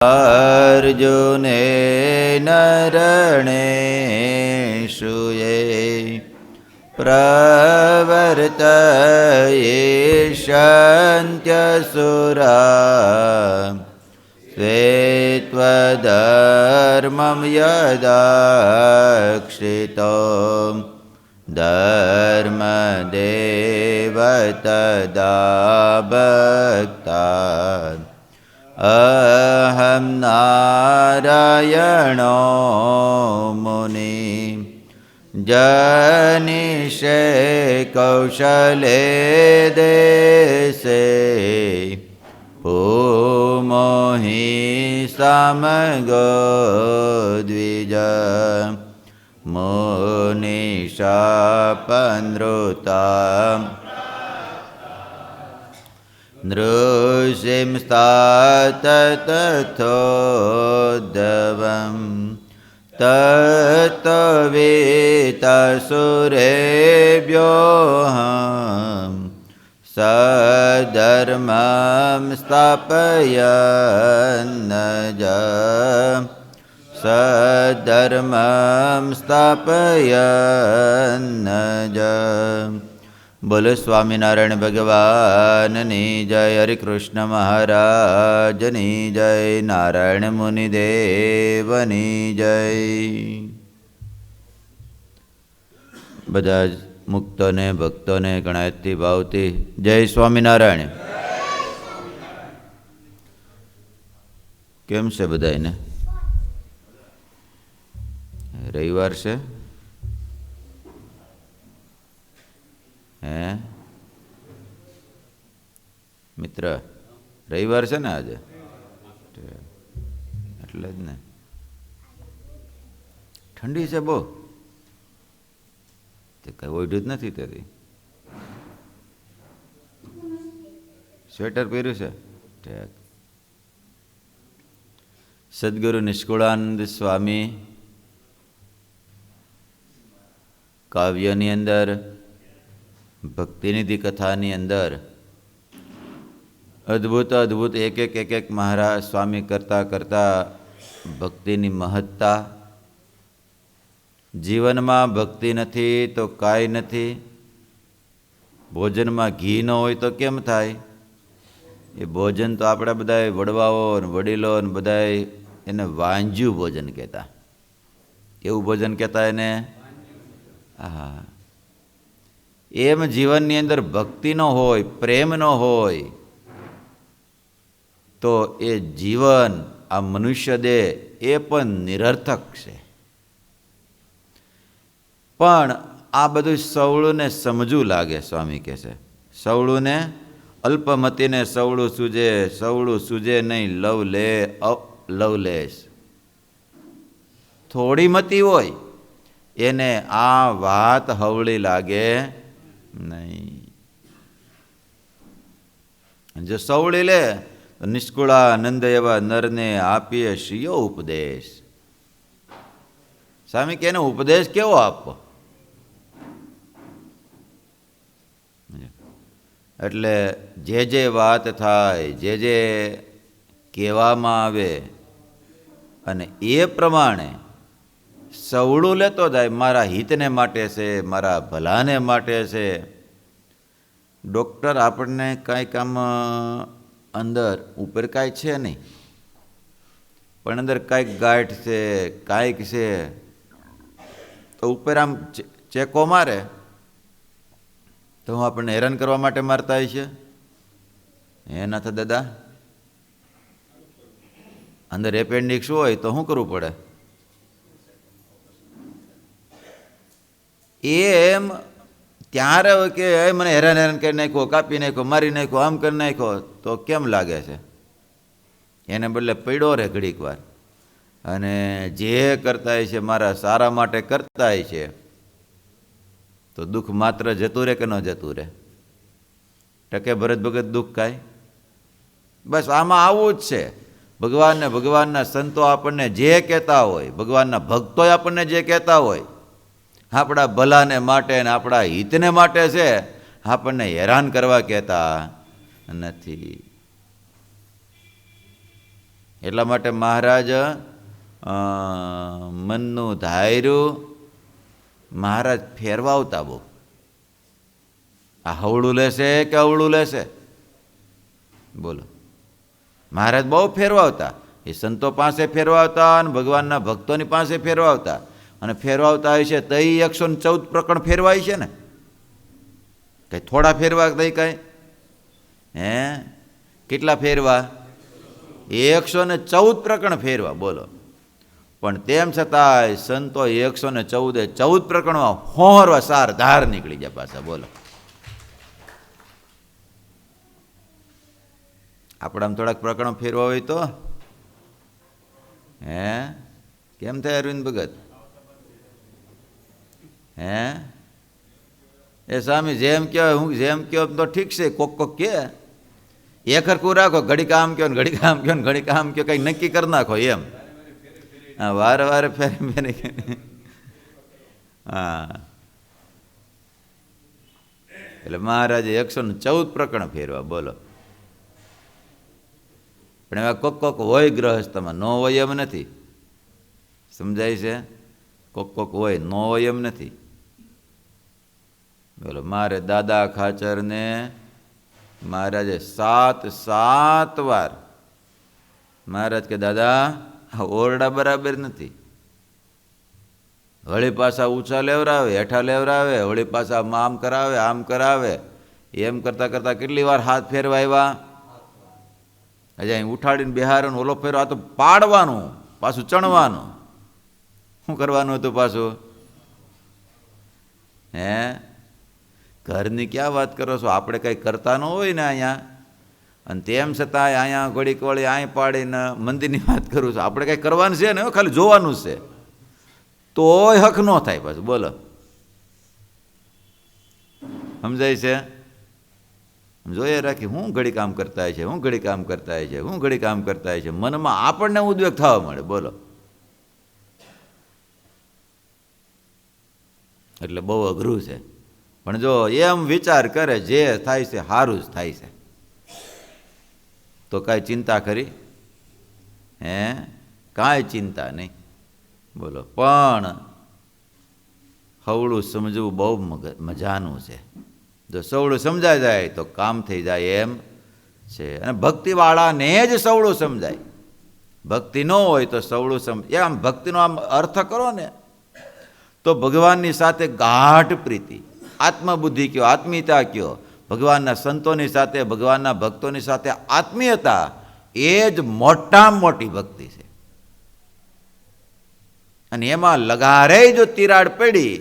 अर्जुनेन रणेषु प्रवर्तयिष्यन्त्यसुरा स्वे-त्वधर्मं यदाक्षितो धर्मदेव तदा भक्तान् अहं नारायणो मुनिः जनिषे कौशले देशे भूमोहि समगो द्विज मुनिशापनृताम् नृसिंस्तात तथोद्धवं तत्त्ववेत्तसुरेभ्योऽहं सधर्मं स्थापयन्नज બોલો સ્વામિનારાયણ ભગવાનની જય, હરિકૃષ્ણ મહારાજની જય, નારાયણ મુનિદેવની જય. બધા જ મુક્તોને ભક્તોને ગણાયતી ભાવથી જય સ્વામિનારાયણ. કેમ છે બધાને? રવિવાર છે? હે મિત્ર, રવિવાર છે ને આજે? એટલે જ ને. ઠંડી છે બહુ, તે કઈ ઓઢ્યું જ નથી. તેથી સ્વેટર પહેર્યું છે. ઠીક. સદગુરુ નિષ્કુળાનંદ સ્વામી કાવ્યની અંદર, ભક્તિનિધિ કથાની અંદર અદ્ભુત અદ્ભુત એક મહારાજ સ્વામી કરતા ભક્તિની મહત્તા. જીવનમાં ભક્તિ નથી તો કાંઈ નથી. ભોજનમાં ઘી ન હોય તો કેમ થાય? એ ભોજન તો આપણે બધાય વડવાઓ ને વડીલો ને બધાય એને વાંજ્યું ભોજન કહેતા. એવું ભોજન કહેતા એને. હા, એમ જીવનની અંદર ભક્તિ ન હોય, પ્રેમ ન હોય તો એ જીવન, આ મનુષ્ય દેહ એ પણ નિરર્થક છે. પણ આ બધું સવળુંને સમજવું લાગે. સ્વામી કહે છે સવળુંને, અલ્પમતીને સવળું સૂજે નહીં લવલેશ. થોડી મતી હોય એને આ વાત હવળી લાગે નહીં. જો સવળી લે તો નિષ્કુળાનંદ એવા નરને આપીએ શિયો ઉપદેશ. સ્વામી કે એને ઉપદેશ કેવો આપવો? એટલે જે વાત થાય, જે કહેવામાં આવે અને એ પ્રમાણે સવળું લેતો જાય. મારા હિતને માટે છે, મારા ભલાને માટે છે. ડૉક્ટર આપણને કાંઈક આમ અંદર ઉપર કાંઈ છે નહીં, પણ અંદર કાંઈક ગાંઠ છે, કાંઈક છે, તો ઉપર આમ ચેકો મારે તો હું આપણને હેરાન કરવા માટે મારતા હોય છે. હે નાથ દાદા, અંદર એપેન્ડિક્સ હોય તો શું કરવું પડે? એમ ત્યારે હોય કે મને હેરાન કરી નાખ્યો, કાપી નાખ્યો, મારી નાખ્યો, આમ કરી નાખ્યો, તો કેમ લાગે છે? એને બદલે પડ્યો રહે ઘડીક વાર અને જે કરતા હોય છે મારા સારા માટે કરતા હોય છે, તો દુઃખ માત્ર જતું રહે કે ન જતું રહે? ટકે ભરત ભગત દુઃખ કાંઈ? બસ આમાં આવું જ છે. ભગવાનના સંતો આપણને જે કહેતા હોય, ભગવાનના ભક્તો આપણને જે કહેતા હોય, આપણા ભલાને માટે ને આપણા હિતને માટે છે, આપણને હેરાન કરવા કહેતા નથી. એટલા માટે મહારાજ મનનું ધાર્યું મહારાજ ફેરવાવતા બહુ. આ હવળું લેશે કે અવળું લેશે? બોલો. મહારાજ બહુ ફેરવાવતા. એ સંતો પાસે ફેરવાવતા અને ભગવાનના ભક્તોની પાસે ફેરવાવતા. અને ફેરવાવતા હોય છે તો 114 પ્રકરણ ફેરવાય છે ને, કંઈ થોડા ફેરવા થઈ કાંઈ? હે, કેટલા ફેરવા? 114 પ્રકરણ ફેરવા. બોલો. પણ તેમ છતાંય સંતો 114 પ્રકરણમાં હોરવા સાર ધાર નીકળી જાય પાછા. બોલો. આપણામાં થોડાક પ્રકરણ ફેરવા હોય તો હે કેમ થાય અરવિંદ ભગત? હે એ સ્વામી જેમ કહેવાય હું જેમ કહો તો ઠીક છે, કોક કે એક હરખું રાખો, ઘડી કામ કહો ને ઘડી કામ કહો ને ઘડી કામ કહો, કંઈક નક્કી કરી નાખો એમ. હા, વારે વારે ફેરી ફેરી. હા, એટલે મહારાજે 114 પ્રકરણ ફેરવા. બોલો. પણ એવા કોક હોય ગ્રહસ્થમાં, ન હોય એમ નથી. સમજાય છે? કોક હોય, ન હોય એમ નથી. બોલો. મારે દાદા ખાચરને મહારાજે 7 વાર મહારાજ કે દાદા આ ઓરડા બરાબર નથી. વળી પાછા ઊંચા લેવરાવે, હેઠા લેવરાવે, વળી પાછા આમ કરાવે, આમ કરાવે. એમ કરતાં કરતાં કેટલી વાર હાથ ફેરવા આવ્યા? હજી અહીં ઉઠાડીને બિહારનું ઓલો ફેરવા, આ તો પાડવાનું, પાછું ચણવાનું. શું કરવાનું હતું પાછું? હે, ઘરની ક્યાં વાત કરો છો? આપણે કંઈ કરતા ન હોય ને અહીંયા, અને તેમ છતાંય અહીંયા ઘડીક વળી અહીં પાડીને મંદિરની વાત કરું છું. આપણે કંઈ કરવાનું છે ને, ખાલી જોવાનું છે તોય હક ન થાય પાછું. બોલો. સમજાય છે? જોઈએ રાખી હું ઘડી કામ કરતા છે, હું ઘડી કામ કરતા છે, હું ઘડી કામ કરતા છે. મનમાં આપણને ઉદ્વેગ થવા મળે. બોલો. એટલે બહુ અઘરું છે. પણ જો એમ વિચાર કરે જે થાય છે સારું જ થાય છે તો કાંઈ ચિંતા કરી? હે, કાંઈ ચિંતા નહીં. બોલો. પણ હવળું સમજવું બહુ મજાનું છે. જો સવળું સમજાઈ જાય તો કામ થઈ જાય એમ છે. અને ભક્તિવાળાને જ સવળું સમજાય. ભક્તિ ન હોય તો સવળું સમજાય. આમ ભક્તિનો આમ અર્થ કરો ને તો ભગવાનની સાથે ગાઢ પ્રીતિ, આત્મબુદ્ધિ કયો, આત્મીયતા કયો, ભગવાનના સંતોની સાથે, ભગવાનના ભક્તોની સાથે આત્મીયતા, એ જ મોટામાં મોટી ભક્તિ છે. અને એમાં લગારે જો તિરાડ પડી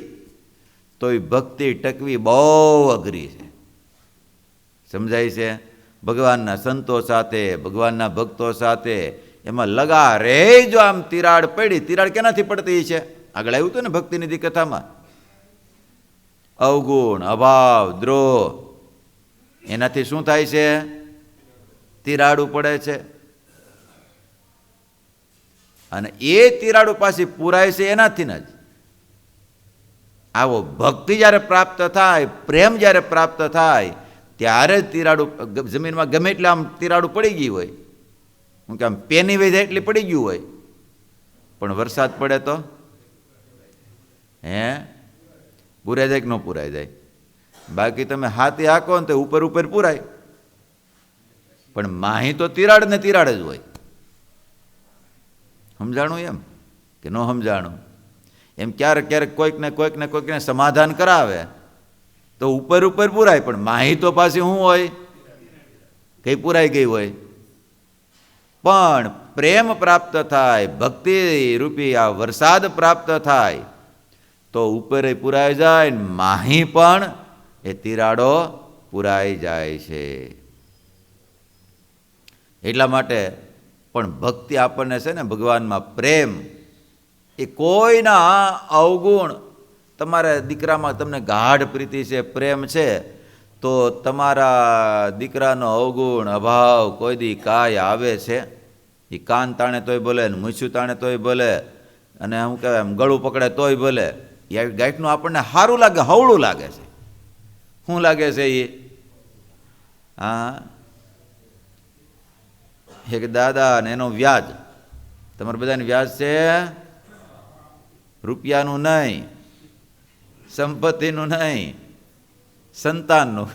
તો એ ભક્તિ ટકવી બહુ અઘરી છે. સમજાય છે? ભગવાનના સંતો સાથે, ભગવાનના ભક્તો સાથે એમાં લગારે જો આમ તિરાડ પડી. તિરાડ કેનાથી પડતી છે? આગળ આવ્યું હતું ને ભક્તિનિધિ કથામાં, અવગુણ, અભાવ, દ્રોહ, એનાથી શું થાય છે? તિરાડું પડે છે. અને એ તિરાડું પાછી પૂરાય છે એનાથી જ. આવો ભક્તિ જ્યારે પ્રાપ્ત થાય, પ્રેમ જ્યારે પ્રાપ્ત થાય ત્યારે તિરાડું જમીનમાં ગમે એટલે આમ તિરાડું પડી ગયું હોય, હું કે આમ પેની વહી જાય એટલી પડી ગયું હોય, પણ વરસાદ પડે તો હે પૂરાઈ જાય કે ન પૂરાઈ જાય? બાકી તમે હાથી હાકો ને તો ઉપર ઉપર પૂરાય, પણ માહી તો તિરાડ ને તિરાડ જ હોય. સમજાણું એમ કે ન સમજાણું? એમ ક્યારેક ક્યારેક કોઈકને સમાધાન કરાવે તો ઉપર ઉપર પૂરાય, પણ માહી તો પાછી શું હોય? કઈ પૂરાઈ ગઈ હોય. પણ પ્રેમ પ્રાપ્ત થાય, ભક્તિ રૂપી આ વરસાદ પ્રાપ્ત થાય તો ઉપરે પૂરાઈ જાય, માહી પણ એ તિરાડો પૂરાઈ જાય છે. એટલા માટે પણ ભક્તિ આપણને છે ને ભગવાનમાં પ્રેમ, એ કોઈના અવગુણ, તમારા દીકરામાં તમને ગાઢ પ્રીતિ છે, પ્રેમ છે, તો તમારા દીકરાનો અવગુણ, અભાવ કોઈ દી કાંઈ આવે છે? એ કાન તાણે તોય બોલે ને મૂછું તાણે તોય બોલે, અને શું કહેવાય એમ ગળું પકડે તોય બોલે. એ ગાંઠનું આપણને સારું લાગે, હવળું લાગે છે. શું લાગે છે એ? હા, એક દાદા અને એનો વ્યાજ. તમારે બધાને વ્યાજ છે, રૂપિયાનું નહીં, સંપત્તિનું નહીં, સંતાનનું.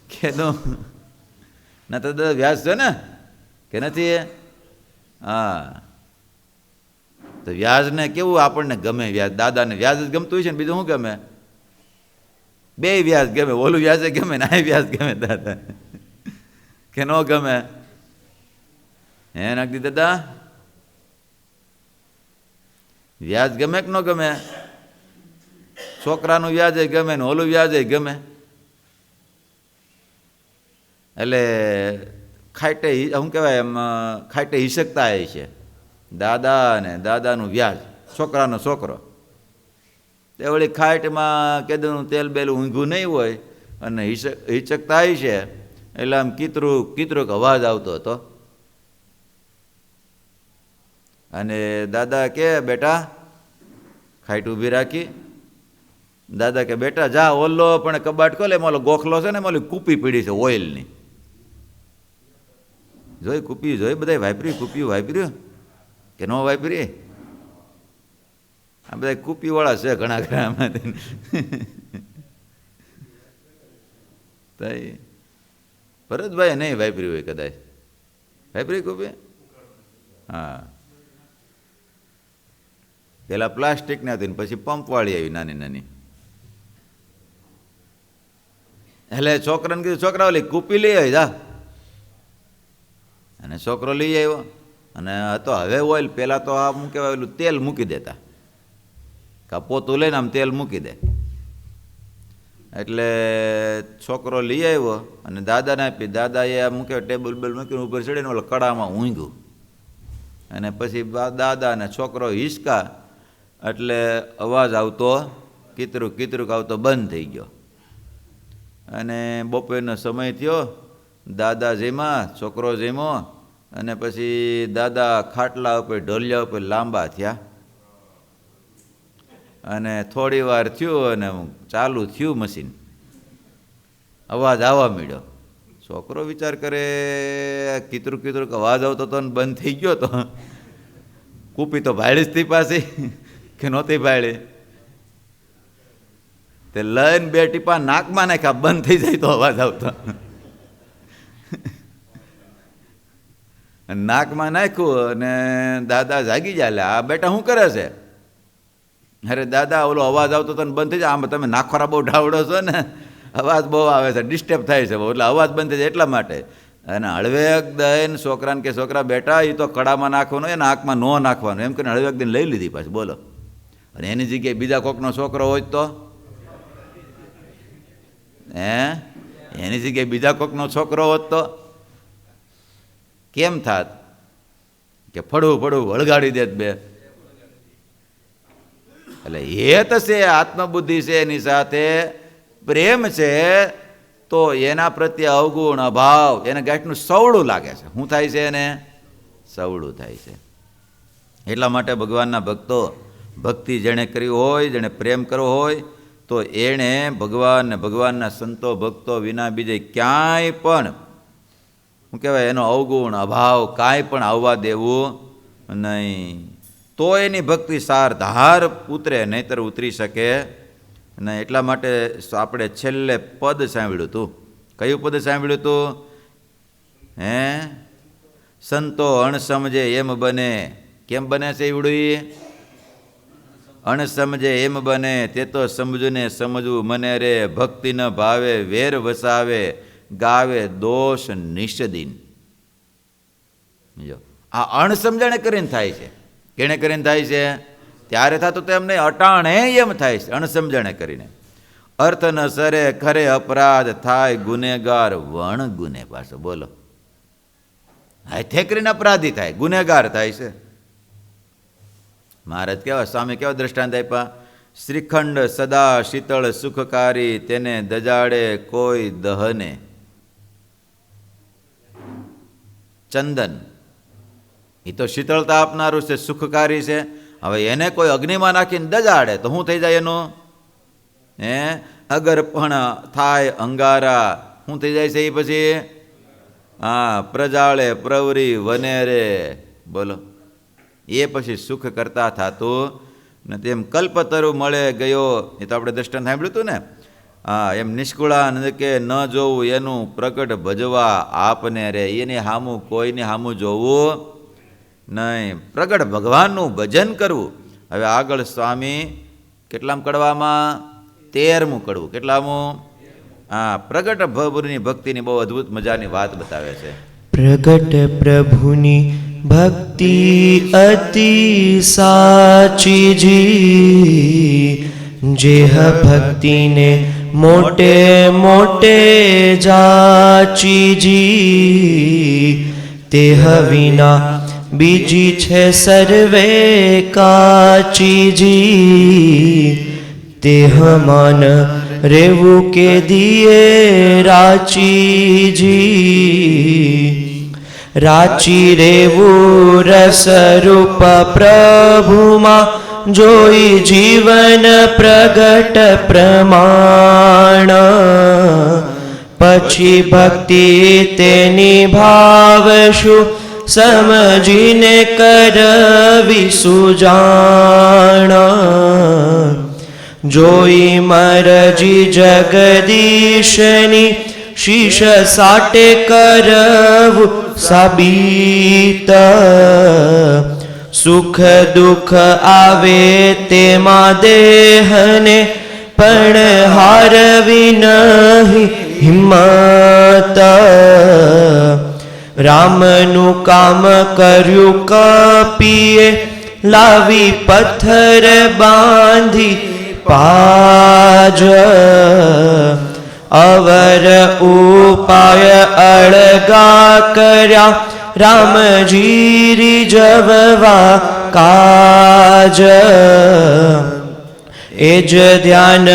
કેનું ના તો દાદા વ્યાજ છે ને કે નથી? હા, તો વ્યાજને કેવું આપણને ગમે વ્યાજ. દાદાને વ્યાજ જ ગમતું હોય છે ને, બીજું શું ગમે? બે વ્યાજ ગમે, ઓલું વ્યાજ ગમે ને આ વ્યાજ ગમે દાદા કે ન ગમે? હે નાખી દાદા, વ્યાજ ગમે કે ન ગમે? છોકરાનું વ્યાજ ગમે ને ઓલું વ્યાજ ગમે. એટલે ખાઈટે શું કહેવાય, એમ ખાઈટે હિસકતા છે દાદા ને દાદાનું વ્યાજ, છોકરાનો છોકરો. તે વળી ખાઈટમાં કેદું તેલ બેલું ઊંઘું નહીં હોય અને હિચકતા છે, એટલે આમ કીતરું કીતરું અવાજ આવતો હતો. અને દાદા કે બેટા, ખાઈટ ઊભી રાખી. દાદા કે બેટા જા ઓલો પણ કબાટ ખોલે, એમાં ઓલો ગોખલો છે ને, એમાં ઓલી કૂપી પીડી છે ઓઇલની. જોઈ કૂપી જોઈ, બધા વાપરી કૂપી વાપર્યું કે ન વાપરી? આ બધા કૂપીવાળા છે ઘણા ઘણા આમાંથી. ભરતભાઈ નહીં વાપરી હોય કદાચ. વાપરી કૂપી? હા, પેલા પ્લાસ્ટિકની હતી ને પછી પંપવાળી આવી નાની નાની. એટલે છોકરાને કીધું છોકરા ઓલી કૂપી લઈ આવી જા. અને છોકરો લઈ આવ્યો. અને તો હવે ઓઇલ, પહેલાં તો આ શું કહેવાય ઓલું તેલ મૂકી દેતા, કા પોતું લઈને આમ તેલ મૂકી દે. એટલે છોકરો લઈ આવ્યો અને દાદાને આપી. દાદાએ આમ મૂકે ટેબલ બેલ મૂકીને ઉપર ચડીને ઓલા કડામાં ઊંઘ્યું. અને પછી દાદા અને છોકરો હિસકા, એટલે અવાજ આવતો કીતરું કીતરું આવતો બંધ થઈ ગયો. અને બપોરનો સમય થયો, દાદા જેમાં છોકરો જેમો. અને પછી દાદા ખાટલા ઉપર ઢોલિયા ઉપર લાંબા થયા. અને થોડી વાર થયું અને ચાલુ થયું મશીન, અવાજ આવવા માંડ્યો. છોકરો વિચાર કરે કીતરું કીતરું અવાજ આવતો હતો ને બંધ થઈ ગયો તો કૂપી તો ભાળી જ થઈ પાછી કે નહોતી ભાળી? તે લઈને બે ટીપા નાકમાં નાખ્યા, બંધ થઈ જાય તો અવાજ આવતો. નાકમાં નાખ્યું અને દાદા જાગી જાય. આ બેટા શું કરે છે? અરે દાદા ઓલો અવાજ આવતો હતો ને બંધ થઈ જાય. આમ તમે નાખોરા બહુ ઢાવડો છો ને, અવાજ બહુ આવે છે, ડિસ્ટર્બ થાય છે બહુ, એટલે અવાજ બંધ થઈ જાય એટલા માટે. અને હળવેક દઈને છોકરાને કે છોકરા બેટા એ તો કડામાં નાખવાનું, એને આંખમાં ન નાખવાનું, એમ કરીને હળવેક દઈને લઈ લીધી પાછી. બોલો. અને એની જગ્યાએ બીજા કોકનો છોકરો હોય તો એની જગ્યાએ બીજા કોકનો છોકરો હોત તો કેમ થાત? કે ફળું ફળું વળગાડી દેત બે. એટલે હેત છે, આત્મબુદ્ધિ છે, એની સાથે પ્રેમ છે, તો એના પ્રત્યે અવગુણ અભાવ એને ગાંઠનું સવળું લાગે છે. શું થાય છે? એને સવળું થાય છે. એટલા માટે ભગવાનના ભક્તો, ભક્તિ જેણે કરી હોય, જેણે પ્રેમ કરવો હોય, તો એણે ભગવાન ને ભગવાનના સંતો ભક્તો વિના બીજે ક્યાંય પણ શું કહેવાય એનો અવગુણ અભાવ કાંઈ પણ આવવા દેવું નહીં. તો એની ભક્તિ સાર ધાર ઉતરે, નહીંતર ઉતરી શકે નહીં. એટલા માટે આપણે છેલ્લે પદ સાંભળ્યું હતું. કયું પદ સાંભળ્યું હતું? સંતો અણસમજે એમ બને. કેમ બને છે ઈવડું? અણસમજે એમ બને, તે તો સમજુને સમજવું મને રે. ભક્તિ ન ભાવે વેર વસાવે, ગાવે દોષ નિષદીન. જો આ અણસમજણે કરીને થાય છે. કેણે કરીને થાય છે? ત્યારે થતું તો એમ નહીં, અટાણે એમ થાય છે અણસમજણે કરીને. અર્થ ન સરે ખરે અપરાધ, થાય ગુનેગાર વણ ગુને. પાછો બોલો, હાથે કરીને અપરાધી થાય, ગુનેગાર થાય છે. મહારાજ કેવા, સ્વામી કેવા દ્રષ્ટાંત આપ્યા? શ્રીખંડ સદા શીતળ સુખકારી, તેને દજાડે કોઈ દહને. ચંદન એ તો શીતળતા આપનારું છે, સુખકારી છે. હવે એને કોઈ અગ્નિમાં નાખીને દજાડે તો શું થઈ જાય એનું? અગર પણ થાય અંગારા. શું થઈ જાય છે એ પછી? હા, પ્રજાળે પ્રવરી વને રે. બોલો, એ પછી સુખ કરતા થતું ને તેમ કલ્પતરુ મળે ગયો. એ તો આપણે દ્રષ્ટાંત સાંભળ્યું હતું ને. હા, એમ નિષ્કુળાનંદ કે ન જોવું એનું પ્રગટ ભજવા આપને રે. એની સામું કોઈને સામું જોવું નહીં, પ્રગટ ભગવાનનું ભજન કરવું. હવે આગળ સ્વામી કેટલામ કડવામાં? 13મું કડવું. કેટલામું? હા, પ્રગટ પ્રભુની ભક્તિની બહુ અદ્ભુત મજાની વાત બતાવે છે. પ્રગટ પ્રભુની ભક્તિ અતિ સાચી જી, જેહ ભક્તિને મોટે મોટે જાચી જી, તેહ વિના બીજી છે સર્વે કાચી જી, તેહ માન રેવું કે દિયે રાચી જી, રાચી રેવું રસરૂપ પ્રભુમાં, જોઈ જીવન પ્રગટ પ્રમાણ, પછી ભક્તિ તેની ભાવશું, સમજીને કરવી સુજાણ, જોઈ મરજી જગદીશની, શીશ સાટે કરવું સાબિત, સુખ દુઃખ આવે તેમાં દેહને, પણ હારવી નહીં હિંમત, રામનું કામ કર્યું કપીએ, લાવી પથ્થર બાંધી પાજ, અવર ઉપાય અળગા કર્યા, રામજી રીઝવવા કાજ, એ જ ધ્યાન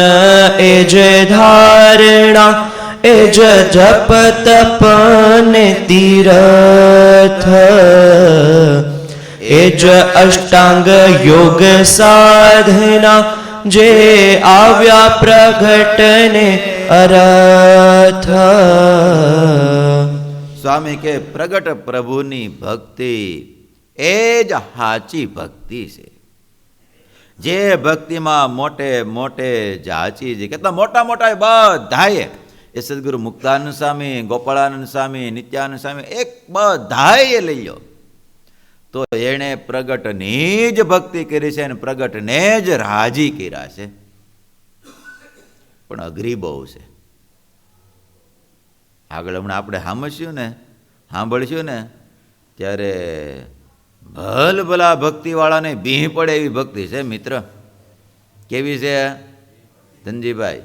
એ જ ધારણા, એ જ જપ તપ ને તીરથ, એ જ અષ્ટાંગ યોગ સાધના, જે આવ્યા પ્રગટને અરથ. સ્વામી કે પ્રગટ પ્રભુની ભક્તિ એ જ સાચી ભક્તિ છે. જે ભક્તિમાં મોટે મોટે જાચી છે. કેટલા મોટા મોટા બધાએ, એ સદગુરુ મુક્તાનંદ સ્વામી, ગોપાળાનંદ સ્વામી, નિત્યાનંદ સ્વામી, એક બધાએ લઈ લો તો એણે પ્રગટની જ ભક્તિ કરી છે અને પ્રગટને જ રાજી કર્યા છે. પણ અઘરી બહુ છે. આગળ હમણાં આપણે સાંભળશું ને ત્યારે ભલ ભલા ભક્તિવાળાને ભીહ પડે એવી ભક્તિ છે મિત્ર. કેવી છે ધનજીભાઈ?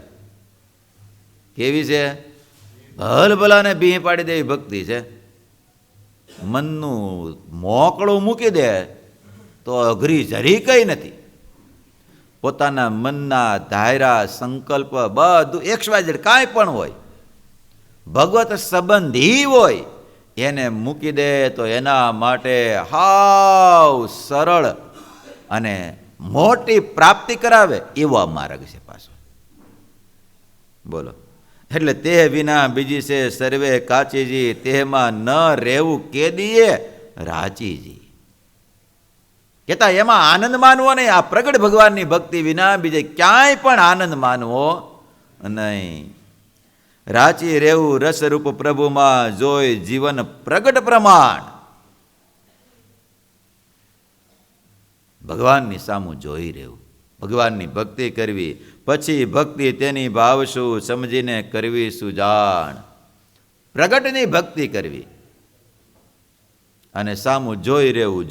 કેવી છે? ભલ ભલાને ભીહ પાડી દે એવી ભક્તિ છે. મનનું મોકળું મૂકી દે તો અઘરી જરી કંઈ નથી. પોતાના મનના ધાયરા સંકલ્પ બધું XYZ કાંઈ પણ હોય, ભગવત સંબંધી હોય, એને મૂકી દે તો એના માટે હાવ સરળ અને મોટી પ્રાપ્તિ કરાવે એવો માર્ગ છે પાછો. બોલો, એટલે તે વિના બીજી છે સર્વે કાચીજી, તેમાં ન રહેવું કેદીએ રાચીજી. કહેતા એમાં આનંદ માનવો નહીં. આ પ્રગટ ભગવાનની ભક્તિ વિના બીજે ક્યાંય પણ આનંદ માનવો નહીં. રાચી રહેવું રસરૂપ પ્રભુમાં, જોઈ જીવન પ્રગટ પ્રમાણ. ભગવાનની સામું જોઈ રહેવું, ભગવાનની ભક્તિ કરવી, પછી ભક્તિ તેની ભાવશું, સમજીને કરવી સુજાણ. પ્રગટની ભક્તિ કરવી અને સામું જોઈ રહેવું,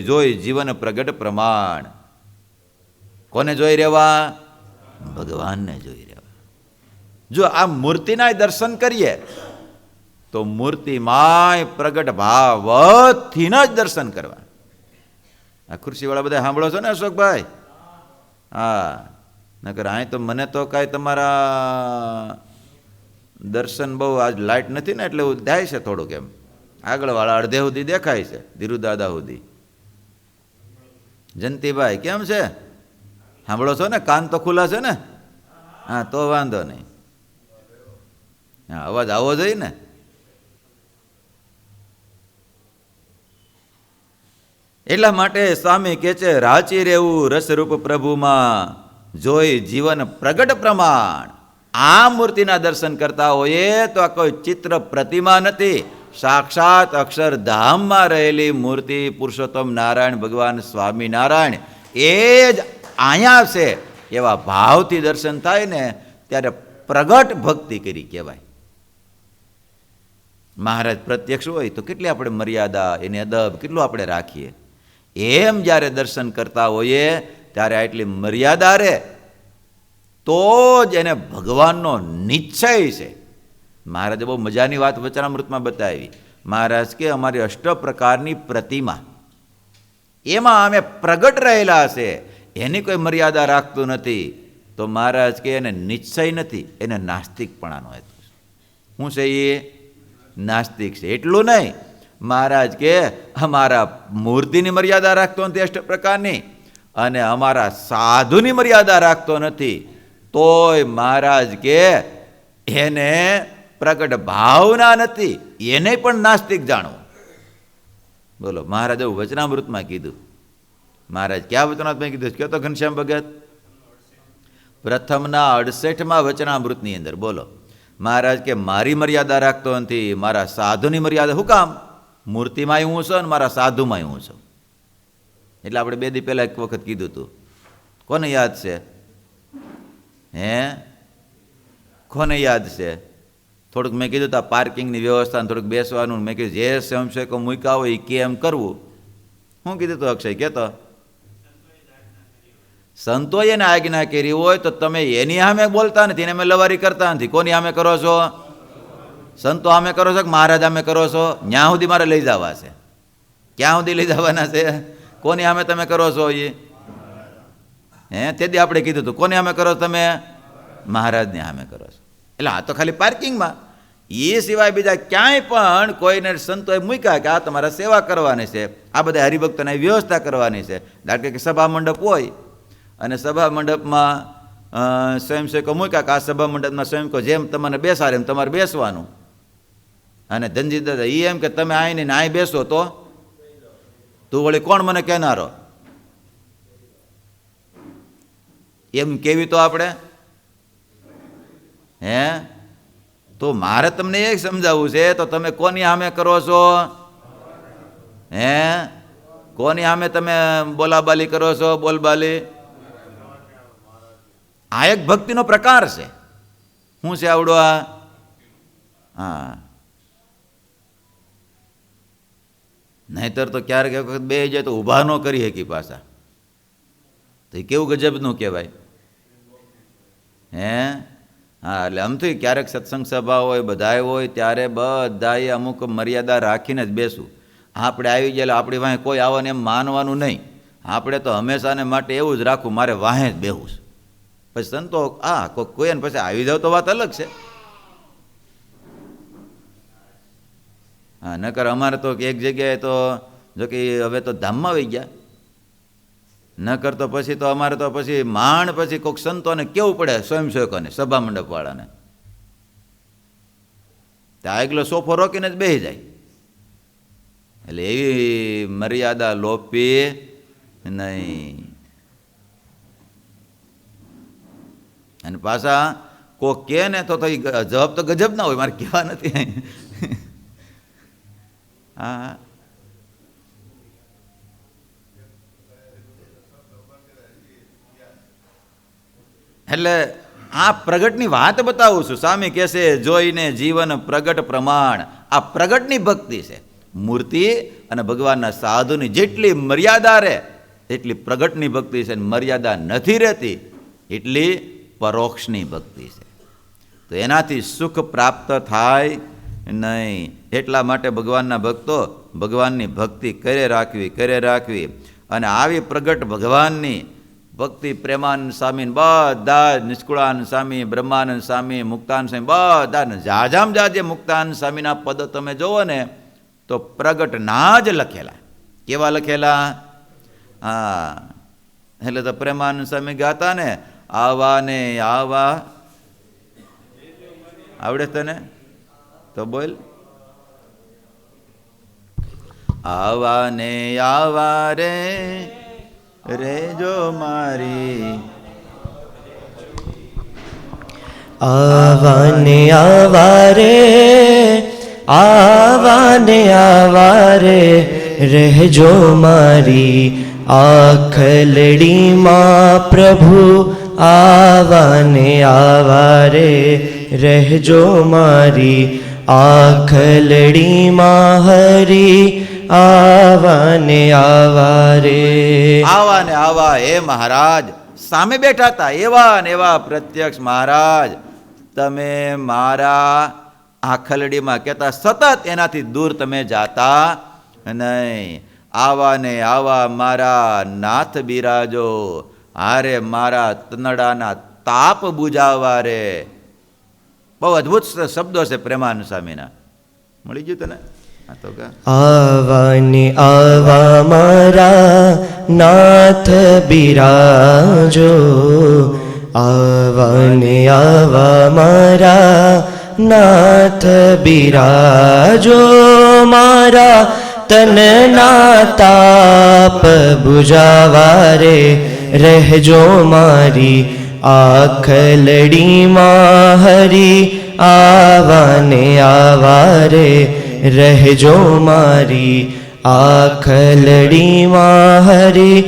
જોઈ જીવન પ્રગટ પ્રમાણ. કોને જોઈ રહેવા? ભગવાનને જોઈ રહેવા. જો આ મૂર્તિના દર્શન કરીએ તો મૂર્તિમાંય પ્રગટ ભાવથી જ દર્શન કરવા. આ ખુરશીવાળા બધા સાંભળો છો ને અશોકભાઈ? હા, નકર અહીં તો મને તો કાંઈ તમારા દર્શન બહુ આજ લાઇટ નથી ને એટલે થાય છે થોડુંક. એમ આગળવાળા અડધે સુધી દેખાય છે, ધીરુદાદા સુધી. જયંતિભાઈ કેમ છે? સાંભળો છો ને? કાન તો ખુલ્લા છે ને? હા, તો વાંધો નહીં. હા, અવાજ આવવો જોઈએ ને. એટલા માટે સ્વામી કહે છે, રાચી રહેવું રસરૂપ પ્રભુમાં, જોઈ જીવન પ્રગટ પ્રમાણ. આ મૂર્તિના દર્શન કરતા હોઈએ તો આ કોઈ ચિત્ર પ્રતિમા નથી, સાક્ષાત અક્ષરધામમાં રહેલી મૂર્તિ પુરુષોત્તમ નારાયણ ભગવાન સ્વામિનારાયણ એ જ અહીંયા છે. એવા ભાવથી દર્શન થાય ને ત્યારે પ્રગટ ભક્તિ કરી કહેવાય. મહારાજ પ્રત્યક્ષ હોય તો કેટલી આપણે મર્યાદા, એની અદબ કેટલું આપણે રાખીએ. એમ જ્યારે દર્શન કરતા હોઈએ ત્યારે આટલી મર્યાદા રહે તો જ એને ભગવાનનો નિશ્ચય છે. મહારાજે બહુ મજાની વાત વચનામૃતમાં બતાવી. મહારાજ કે અમારી અષ્ટ પ્રકારની પ્રતિમા એમાં અમે પ્રગટ રહેલા છે, એની કોઈ મર્યાદા રાખતું નથી. તો મહારાજ કે એને નિશ્ચય નથી, એને નાસ્તિકપણાનો હેતુ છે. શું છે એ? નાસ્તિક છે. એટલું નહીં, મહારાજ કે અમારા મૂર્તિની મર્યાદા રાખતો નથી અષ્ટ પ્રકારની, અને અમારા સાધુની મર્યાદા રાખતો નથી, તોય મહારાજ કે એને પ્રગટ ભાવના નથી, એને પણ નાસ્તિક જાણવું. બોલો, મહારાજ એવું વચનામૃતમાં કીધું. મહારાજ ક્યાં વચનામૃતમાં કીધું? કયો તો ઘનશ્યામ ભગત પ્રથમના 68માં વચનામૃતની અંદર. બોલો, મહારાજ કે મારી મર્યાદા રાખતો નથી, મારા સાધુની મર્યાદા. શું કામ? મૂર્તિમાં હું છું ને મારા સાધુમાં હું છું. એટલે આપણે 2 દી પહેલાં એક વખત કીધું હતું. કોને યાદ છે? કોને યાદ છે? થોડુંક મેં કીધું હતું પાર્કિંગની વ્યવસ્થા, થોડુંક બેસવાનું. મેં કીધું જે સ્વયંસેવકો મૂક્યા હોય એ કેમ કરવું. શું કીધું હતું અક્ષય? કહેતો સંતોએ એને આજ્ઞા કરી હોય તો તમે એની સામે બોલતા નથી, એને અમે લવારી કરતા નથી. કોની સામે કરો છો? સંતો સામે કરો છો કે મહારાજ સામે કરો છો? ન્યા સુધી મારે લઈ જવા છે. ક્યાં સુધી લઈ જવાના છે? કોની સામે તમે કરો છો? એ તેથી આપણે કીધું હતું કોની સામે કરો તમે? મહારાજની સામે કરો છો. એટલે આ તો ખાલી પાર્કિંગમાં. એ સિવાય બીજા ક્યાંય પણ કોઈને સંતોએ મૂક્યા કે આ તમારા સેવા કરવાની છે, આ બધા હરિભક્તોને વ્યવસ્થા કરવાની છે. દાખલા કે સભા મંડપ હોય અને સભા મંડપમાં સ્વયંસેવકો મૂક્યા કે આ સભા મંડપમાં સ્વયંસેવકો જેમ તમને બેસાડે એમ તમારે બેસવાનું. અને ધનજી દાદા એ એમ કે તમે આવીને અહીં બેસો તો તું વળી કોણ મને કહેનારો? એમ કેવી તો આપણે તો મારે તમને એ સમજાવવું છે તો તમે કોની સામે કરો છો? કોની સામે તમે બોલાબાલી કરો છો? બોલબાલી આ એક ભક્તિનો પ્રકાર છે. શું છે આવડો આ? હા, નહીતર તો ક્યારેક એક વખત બે જાય તો ઊભા ન કરી શકી પાછા. તો એ કેવું ગજબનું કહેવાય. હા, એટલે આમથી ક્યારેક સત્સંગ સભા હોય, બધાએ હોય, ત્યારે બધાએ અમુક મર્યાદા રાખીને જ બેસવું. આપણે આવી ગયેલા આપણી વાંહે કોઈ આવવાને એમ માનવાનું નહીં. આપણે તો હંમેશાને માટે એવું જ રાખવું મારે વાંહે જ બેહવું છે. પછી સંતો કોઈ એને પછી આવી જાવ તો વાત અલગ છે. હા, નકર અમારે તો એક જગ્યાએ તો જો કે હવે તો ધામમાં આવી ગયા, નકર તો પછી તો અમારે તો પછી માંડ પછી કોઈક સંતોને કેવું પડે, સ્વયંસેવકોને, સભા મંડપવાળાને. ત્યાં આગલો સોફો રોકીને જ બેસી જાય. એટલે એવી મર્યાદા લોપી નહીં. અને પાછા કોક કે ને તો જવાબ તો ગજબ ના હોય, મારે કહેવા નથી. હા, એટલે આ પ્રગટની વાત બતાવું છું. સ્વામી કહેશે જોઈને જીવન પ્રગટ પ્રમાણ. આ પ્રગટની ભક્તિ છે. મૂર્તિ અને ભગવાનના સાધુની જેટલી મર્યાદા રહે એટલી પ્રગટની ભક્તિ છે. મર્યાદા નથી રહેતી એટલી પરોક્ષની ભક્તિ છે. તો એનાથી સુખ પ્રાપ્ત થાય નહીં. એટલા માટે ભગવાનના ભક્તો ભગવાનની ભક્તિ કરે રાખવી. અને આવી પ્રગટ ભગવાનની ભક્તિ પ્રેમાનંદ સ્વામી બધા નિષ્કુળાનંદ સ્વામી, બ્રહ્માનંદ સ્વામી, મુક્તાનંદ સ્વામી બધા જાજામ જાજે મુક્તાનંદ સ્વામીના પદ તમે જોવો ને તો પ્રગટ ના જ લખેલા. કેવા લખેલા? હા, એટલે તો પ્રેમાનંદ સ્વામી ગાતા ને આવા ને આવા. આવડે તને તો બોલ. આવા ને આવા રે રેજો મારી. આવાને આવારે આવાને આવારે રહેજો મારી આખલડીમાં પ્રભુ. આવાને આવારે રહેજો મારી આખલડીમાં હરી. આવાને આવારે. આવા ને આવા હે મહારાજ સામે બેઠા હતા એવા ને એવા પ્રત્યક્ષ મહારાજ તમે મારા આખલડીમાં કહેતા સતત એનાથી દૂર તમે જાતા નહીં. આવા ને આવા મારા નાથ બિરાજો હારે મારા તનડાના તાપ બુજાવા રે. બહુ અદ્ભુત શબ્દો છે પ્રેમાનંદ સ્વામીના. મળી ગયું તને? હા તો કા આવાને આવા મારા નાથ બિરાજો. આવાને આવા મારા નાથ બિરાજો. મારા તનના તાપ બુજાવારે રહેજો મારી આખલડીમાં હરી. આવાને આવારે રહેજો મારી આખલડીમાં હરી.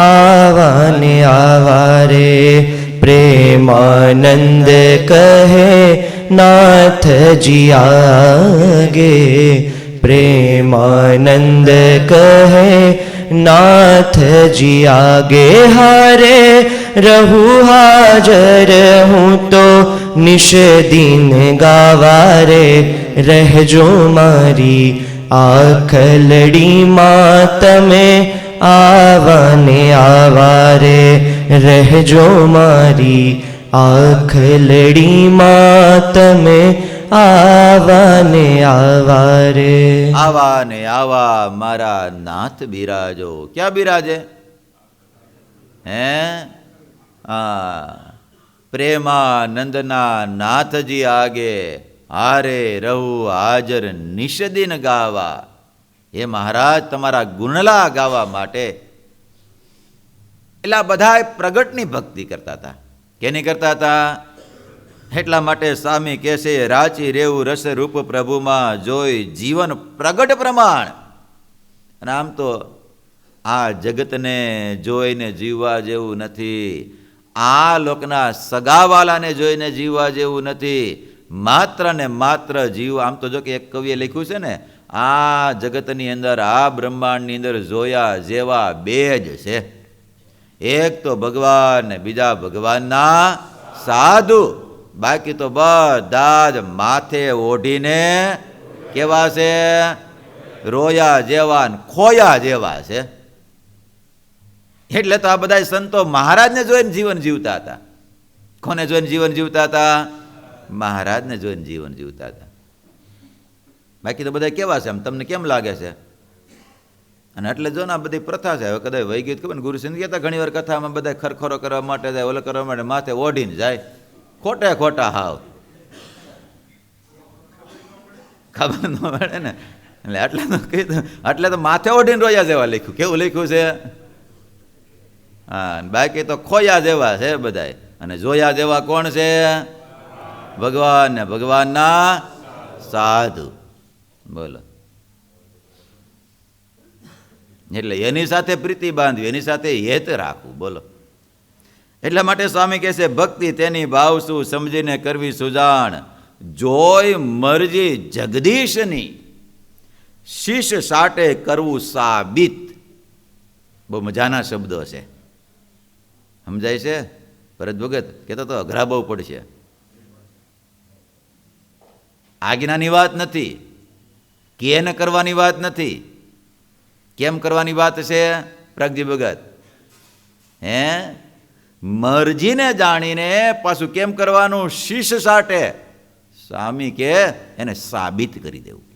આવાને આવારે. પ્રેમાનંદ કહે નાથજી આગે. પ્રેમાનંદ કહે નાથજી આગે. હારે રહું હાજર હું તો નિશ દિન ગાવારે રહેજો મારી આખલડીમાં તમે. આવાને આવારે રહેજો મારી આખલડીમાં તમે. આવાને આવારે. આવા ને આવા મારા નાથ બિરાજો. ક્યાં બિરાજે? હે પ્રેમાનંદના નાથજી આગે હારે રહું હાજર નિષદિન ગાવા. એ મહારાજ તમારા ગુણલા ગાવા માટે એટલા બધા પ્રગટની ભક્તિ કરતા હતા. કેની કરતા હતા? એટલા માટે સ્વામી કહેશે રાચી રેવું રસ રૂપ પ્રભુમાં જોઈ જીવન પ્રગટ પ્રમાણ. અને આમ તો આ જગતને જોઈને જીવવા જેવું નથી. આ લોકના સગાવાલાને જોઈને જીવવા જેવું નથી. માત્ર ને માત્ર જીવ. આમ તો જો કે એક કવિએ લખ્યું છે ને, આ જગતની અંદર આ બ્રહ્માંડની અંદર જોયા જેવા બે જ છે. એક તો ભગવાન ને બીજા ભગવાનના સાધુ. બાકી તો બધા જ માથે ઓઢીને કેવા છે? રોયા જેવા ખોયા જેવા છે. એટલે તો આ બધા સંતો મહારાજને જોઈને જીવન જીવતા હતા. કોને જોઈને જીવન જીવતા હતા? મહારાજને જોઈને જીવન જીવતા હતા. બાકી તો બધા કેવા છે? આમ તમને કેમ લાગે છે? અને એટલે જો ને આ બધી પ્રથા છે. હવે કદાચ વહી ગઈ ખબર ને, ગુરુ સિંધ કહેતા ઘણી વાર કથામાં બધા ખરખરો કરવા માટે જાય, ઓલો કરવા માટે માથે ઓઢીને જાય. ખોટે ખોટા હાવ ખબર ન પડે ને. એટલે આટલે તો કીધું, એટલે તો માથે ઓઢીને રોયા જેવા લખ્યું. કેવું લખ્યું છે? હા, બાકી તો ખોયા જેવા છે બધાય. અને જોયા જેવા કોણ છે? ભગવાન ને ભગવાનના સાધુ. બોલો. એટલે એની સાથે પ્રીતિ બાંધવી, એની સાથે હેત રાખવું. બોલો. એટલા માટે સ્વામી કહે છે ભક્તિ તેની ભાવ શું સમજીને કરવી સુજાણ. જોય મરજી જગદીશની શીશ સાટે કરવું સાબિત. બહુ મજાના શબ્દો છે. સમજાય છે? ભરત ભગત કહેતો તો અઘરા બહુ પડશે. આજ્ઞાની વાત નથી, કેન કરવાની વાત નથી. કેમ કરવાની વાત છે? પ્રગજી ભગત હે મરજીને જાણીને પાછું કેમ કરવાનું? શીશ સાટે. સ્વામી કે એને સાબિત કરી દેવું.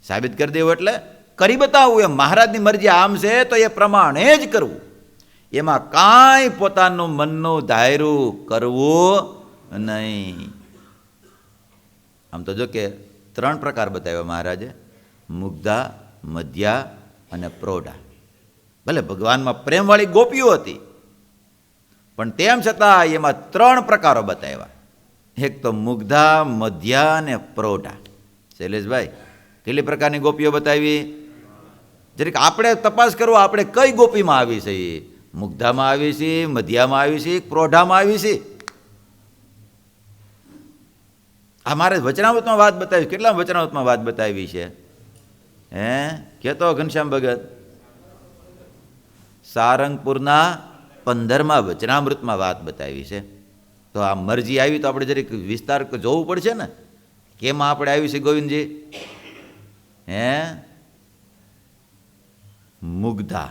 સાબિત કરી દેવું એટલે કરી બતાવવું. એમ મહારાજની મરજી આમ છે તો એ પ્રમાણે જ કરવું. એમાં કાંઈ પોતાનું મનનું ધાર્યું કરવું નહીં. આમ તો જો કે 3 પ્રકાર બતાવ્યા મહારાજે. મુગ્ધા, મધ્યા અને પ્રૌઢા. ભલે ભગવાનમાં પ્રેમવાળી ગોપીઓ હતી, પણ તેમ છતાં એમાં 3 પ્રકારો બતાવ્યા. એક તો મુગ્ધા, મધ્યા અને પ્રૌઢા. શૈલેષભાઈ, કેટલી પ્રકારની ગોપીઓ બતાવી? જરીક આપણે તપાસ કરો, આપણે કઈ ગોપીમાં આવી છે? મુગ્ધામાં આવી છે, મધ્યામાં આવી છે, પ્રૌઢામાં આવી છે? આ મારે વચનામૃતમાં વાત બતાવી. કેટલા વચનામૃતમાં વાત બતાવી છે? કહેતો ઘનશ્યામ ભગત? સારંગપુરના 15મા વચનામૃતમાં વાત બતાવી છે. તો આ મરજી આવી તો આપણે જરીક વિસ્તાર જોવું પડશે ને, કેમાં આપણે આવી છે ગોવિંદજી? મુગ્ધા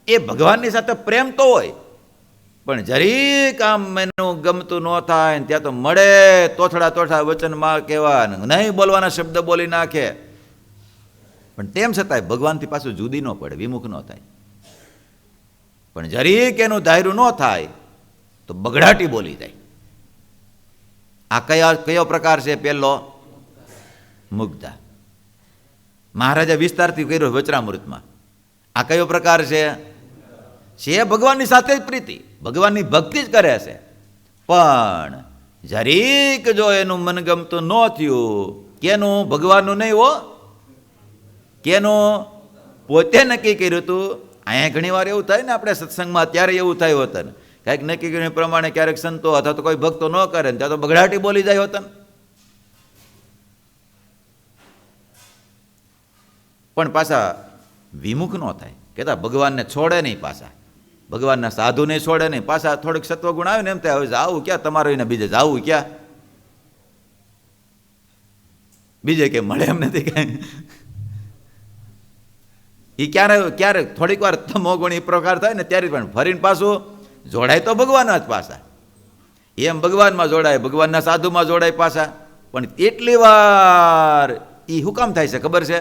એ ભગવાનની સાથે પ્રેમ તો હોય, પણ જરીક આમ એનું ગમતું ન થાય ને ત્યાં તો મળે તોથડા વચનમાં કહેવા, નહીં બોલવાના શબ્દ બોલી નાખે, પણ તેમ છતાંય ભગવાનથી પાછું જુદી ન પડે, વિમુખ ન થાય. પણ જરીક એનું ધાર્યું ન થાય તો બગડાટી બોલી જાય. આ કયો પ્રકાર છે? પહેલો મુગ્ધા. મહારાજા વિસ્તારથી કર્યો વચનામૃતમાં. આ કયો પ્રકાર છે? ભગવાનની સાથે જ પ્રીતિ, ભગવાનની ભક્તિ જ કરે છે, પણ જરીક જો એનું મનગમતું ન થયું, કેનું? ભગવાનનું નહીં હો, કેનું? પોતે નક્કી કર્યું હતું. અહીંયા ઘણી વાર એવું થાય ને, આપણે સત્સંગમાં ત્યારે એવું થાય હોતા ને, કાંઈક નક્કી કર્યું પ્રમાણે ક્યારેક સંતો અથવા તો કોઈ ભક્તો ન કરે ને ત્યાં તો બગડાટી બોલી જાય હોતા ને. પણ પાછા વિમુખ ન થાય, કહેતા ભગવાનને છોડે નહીં, પાછા ભગવાનના સાધુને છોડે નહીં, પાછા થોડીક સત્વગુણ આવે ને એમ થાય, હવે જાવું ક્યાં તમારે એને, બીજે જાવું ક્યાં? બીજે કે મળે એમ નથી કાંઈ. એ ક્યારે થોડીક વાર તમોગુણ એ પ્રકાર થાય ને ત્યારે પણ ફરીને પાછું જોડાય તો ભગવાનના જ પાછા. એમ ભગવાનમાં જોડાય, ભગવાનના સાધુમાં જોડાય પાછા. પણ એટલી વાર એ શું કામ થાય છે ખબર છે?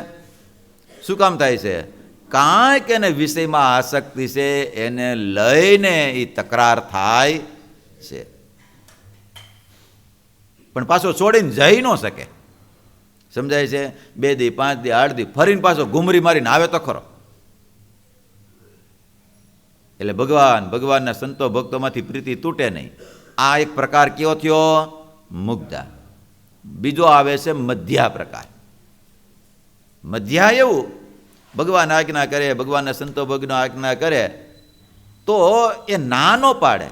શું કામ થાય છે? કાંઈક એને વિષયમાં આસક્તિ છે, એને લઈને એ તકરાર થાય છે, પણ પાછો છોડીને જઈ ન શકે. સમજાય છે? 2 દી 5 દી 8 દી ફરીને પાછો ઘૂમરી મારીને આવે તો ખરો. એટલે ભગવાનના સંતો ભક્તોમાંથી પ્રીતિ તૂટે નહીં. આ એક પ્રકાર કયો થયો? મુગ્ધા. બીજો આવે છે મધ્યા પ્રકાર. મધ્યા એવું, ભગવાન આજ્ઞા કરે, ભગવાનના સંતો ભગનો આજ્ઞા કરે તો એ ના ન પાડે,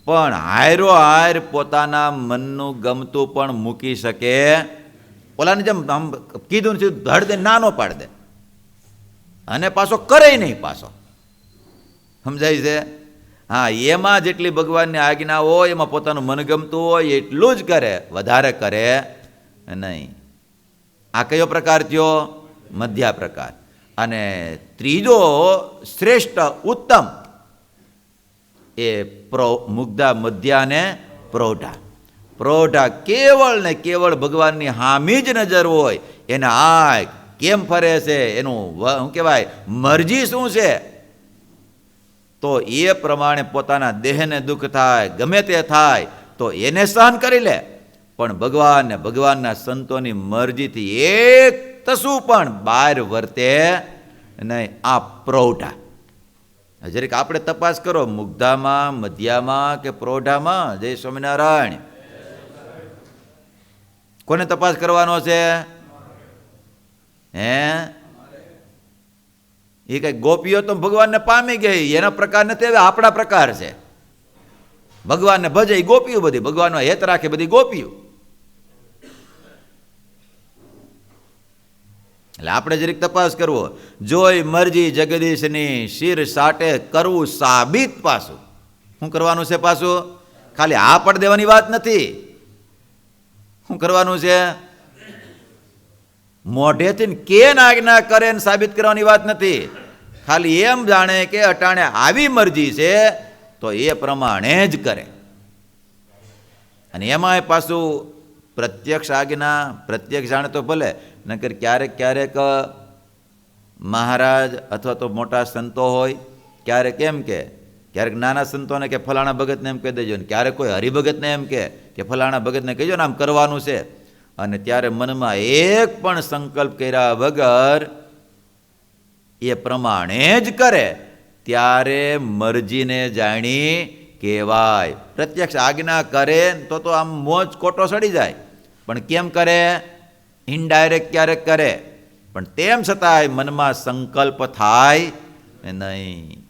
પણ હાયરો હાયર પોતાના મનનું ગમતું પણ મૂકી શકે. ઓલાને જેમ આમ કીધું ને ધડ દે, ના ન પાડ દે, અને પાછો કરે નહીં પાછો. સમજાય છે? હા, એમાં જેટલી ભગવાનની આજ્ઞા હોય, એમાં પોતાનું મન ગમતું હોય એટલું જ કરે, વધારે કરે નહીં. આ કયો પ્રકાર થયો? મધ્યા પ્રકાર. અને ત્રીજો શ્રેષ્ઠ ઉત્તમ એ મુગ્ધા, મધ્યા અને પ્રૌઢા. પ્રૌઢા કેવળ ને કેવળ ભગવાનની હામી જ નજર હોય, એને આંખ કેમ ફરે છે, એનું શું કહેવાય મરજી શું છે, તો એ પ્રમાણે પોતાના દેહને દુઃખ થાય, ગમે તે થાય તો એને સહન કરી લે, પણ ભગવાન ને ભગવાનના સંતોની મરજીથી એક તસું પણ બહાર વર્તે નહીં. આ પ્રૌઢા. જરીક આપણે તપાસ કરો, મુગ્ધામાં, મધ્યામાં કે પ્રૌઢામાં? જય સ્વામિનારાયણ. કોને તપાસ કરવાનો છે? એ કઈ ગોપીઓ તો ભગવાનને પામી ગઈ, એના પ્રકાર નથી, હવે આપણા પ્રકાર છે. ભગવાનને ભજે એ ગોપીઓ, બધી ભગવાનનો હેત રાખે બધી ગોપીઓ. એટલે આપણે જરીક તપાસ કરવો, જોઈ મરજી જગદીશની શિર સાટે કરવું સાબિત. પાછું શું કરવાનું છે? પાછું ખાલી આ પડ દેવાની વાત નથી. શું કરવાનું છે? મોઢેથી કેન આજ્ઞા કરે ને સાબિત કરવાની વાત નથી. ખાલી એમ જાણે કે અટાણે આવી મરજી છે તો એ પ્રમાણે જ કરે. અને એમાંય પાછું પ્રત્યક્ષ આજ્ઞા, પ્રત્યક્ષ જાણે તો ભલે, નકર ક્યારેક ક્યારેક મહારાજ અથવા તો મોટા સંતો હોય, ક્યારેક એમ કે, ક્યારેક નાના સંતોને કે ફલાણા ભગતને એમ કહી દેજો, ને ક્યારેક કોઈ હરિભગતને એમ કે ફલાણા ભગતને કહેજો ને આમ કરવાનું છે. અને ત્યારે મનમાં એક પણ સંકલ્પ કર્યા વગર એ પ્રમાણે જ કરે, ત્યારે મરજીને જાણી કહેવાય. પ્રત્યક્ષ આજ્ઞા કરે તો આમ મોજ કોટો સડી જાય, પણ કેમ કરે? ઇનડાયરેક્ટ ક્યારેક કરે, પણ તેમ છતાંય મનમાં સંકલ્પ થાય નહીં.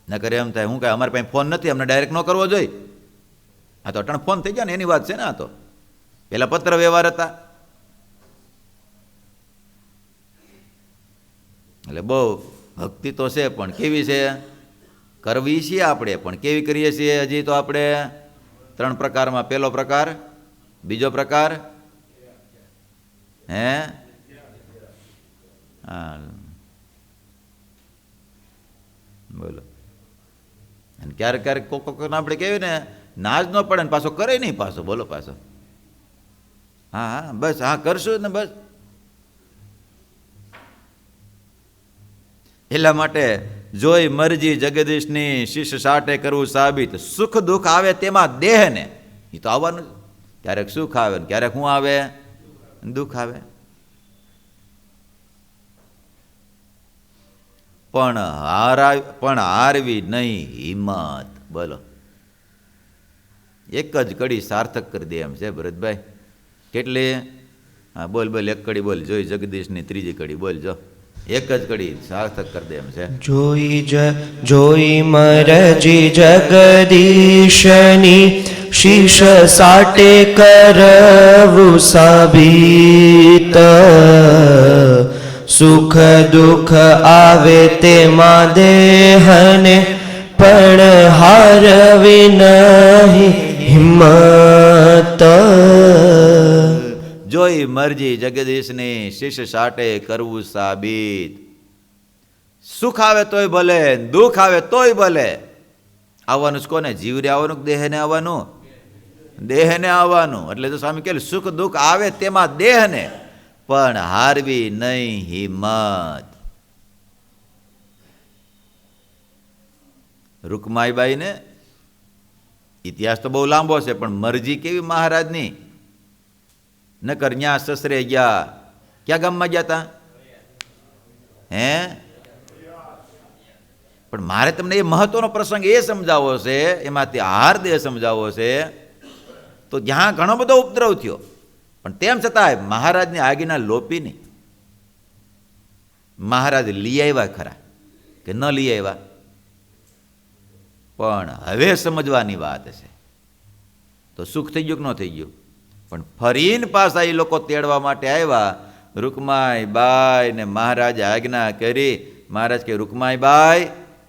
ન કરે એમ થાય, હું કાંઈ અમારી પાસે ફોન નથી, અમને ડાયરેક્ટ ન કરવો જોઈએ. આ તો અટાણે ફોન થઈ ગયા ને એની વાત છે ને. આ તો પેલા પત્ર વ્યવહાર હતા. એટલે બહુ ભક્તિ તો છે, પણ કેવી છે? કરવી છીએ આપણે, પણ કેવી કરીએ છીએ? હજી તો આપણે 3 પ્રકારમાં. પહેલો પ્રકાર, બીજો પ્રકાર, હા બોલો. અને ક્યારેક ક્યારેક કોક આપણે કહેવી ને, નાજ ન પડે ને પાછો કરે નહીં, પાછો બોલો પાછો. હા હા બસ, હા કરશું ને બસ. એટલા માટે જોઈ મરજી જગદીશની, શિષ્ય સાટે કરવું સાબિત. સુખ દુઃખ આવે તેમાં દેહને, એ તો આવવાનું. ક્યારેક સુખ આવે ને ક્યારેક શું આવે? દુઃખ આવે. પણ હારવી નહીં હિંમત. બોલો, એક જ કડી સાર્થક કરી દે એમ છે ભરતભાઈ. કેટલી? હા બોલ બોલ, એક કડી બોલ. જોઈ જગદીશની ત્રીજી કડી બોલ. જો એક જ કડી સાર્થક કરી દે એમ છે. જોઈ મરજી જગદીશની, શીશ સાટે કરવું સાબિત. સુખ દુઃખ આવે તેમાં દેહને, પણ હારવી નહીં હિંમત. જોઈ મરજી જગદીશની, શિષ્ય સાટે કરવું સાબિત. સુખ આવે તોય ભલે, દુઃખ આવે તોય ભલે. આવવાનું જ કોને? જીવરે આવવાનું કે દેહને આવવાનું? દેહને આવવાનું. એટલે તો સ્વામી કહે સુખ દુઃખ આવે તેમાં દેહને, પણ હારવી નહીં હિંમત. રૂકમાઈબાઈને ઇતિહાસ તો બહુ લાંબો છે, પણ મરજી કેવી મહારાજની. નકર ન્યા સસરે ગયા. ક્યાં ગામમાં ગયા હતા? પણ મારે તમને એ મહત્વનો પ્રસંગ એ સમજાવવો છે, એમાંથી હાર્દય સમજાવવો છે. તો જ્યાં ઘણો બધો ઉપદ્રવ થયો, પણ તેમ છતાંય મહારાજની આજ્ઞા લોપી નહીં. મહારાજ લઈ આવ્યા ખરા કે ન લઈ આવ્યા? પણ હવે સમજવાની વાત છે. તો સુખ થઈ ગયું કે ન થઈ ગયું? પણ ફરીને પાછા એ લોકો તેડવા માટે આવ્યા. રૂકમાઈબાઈ ને મહારાજે આજ્ઞા કરી. મહારાજ કે રૂકમાઈબાઈ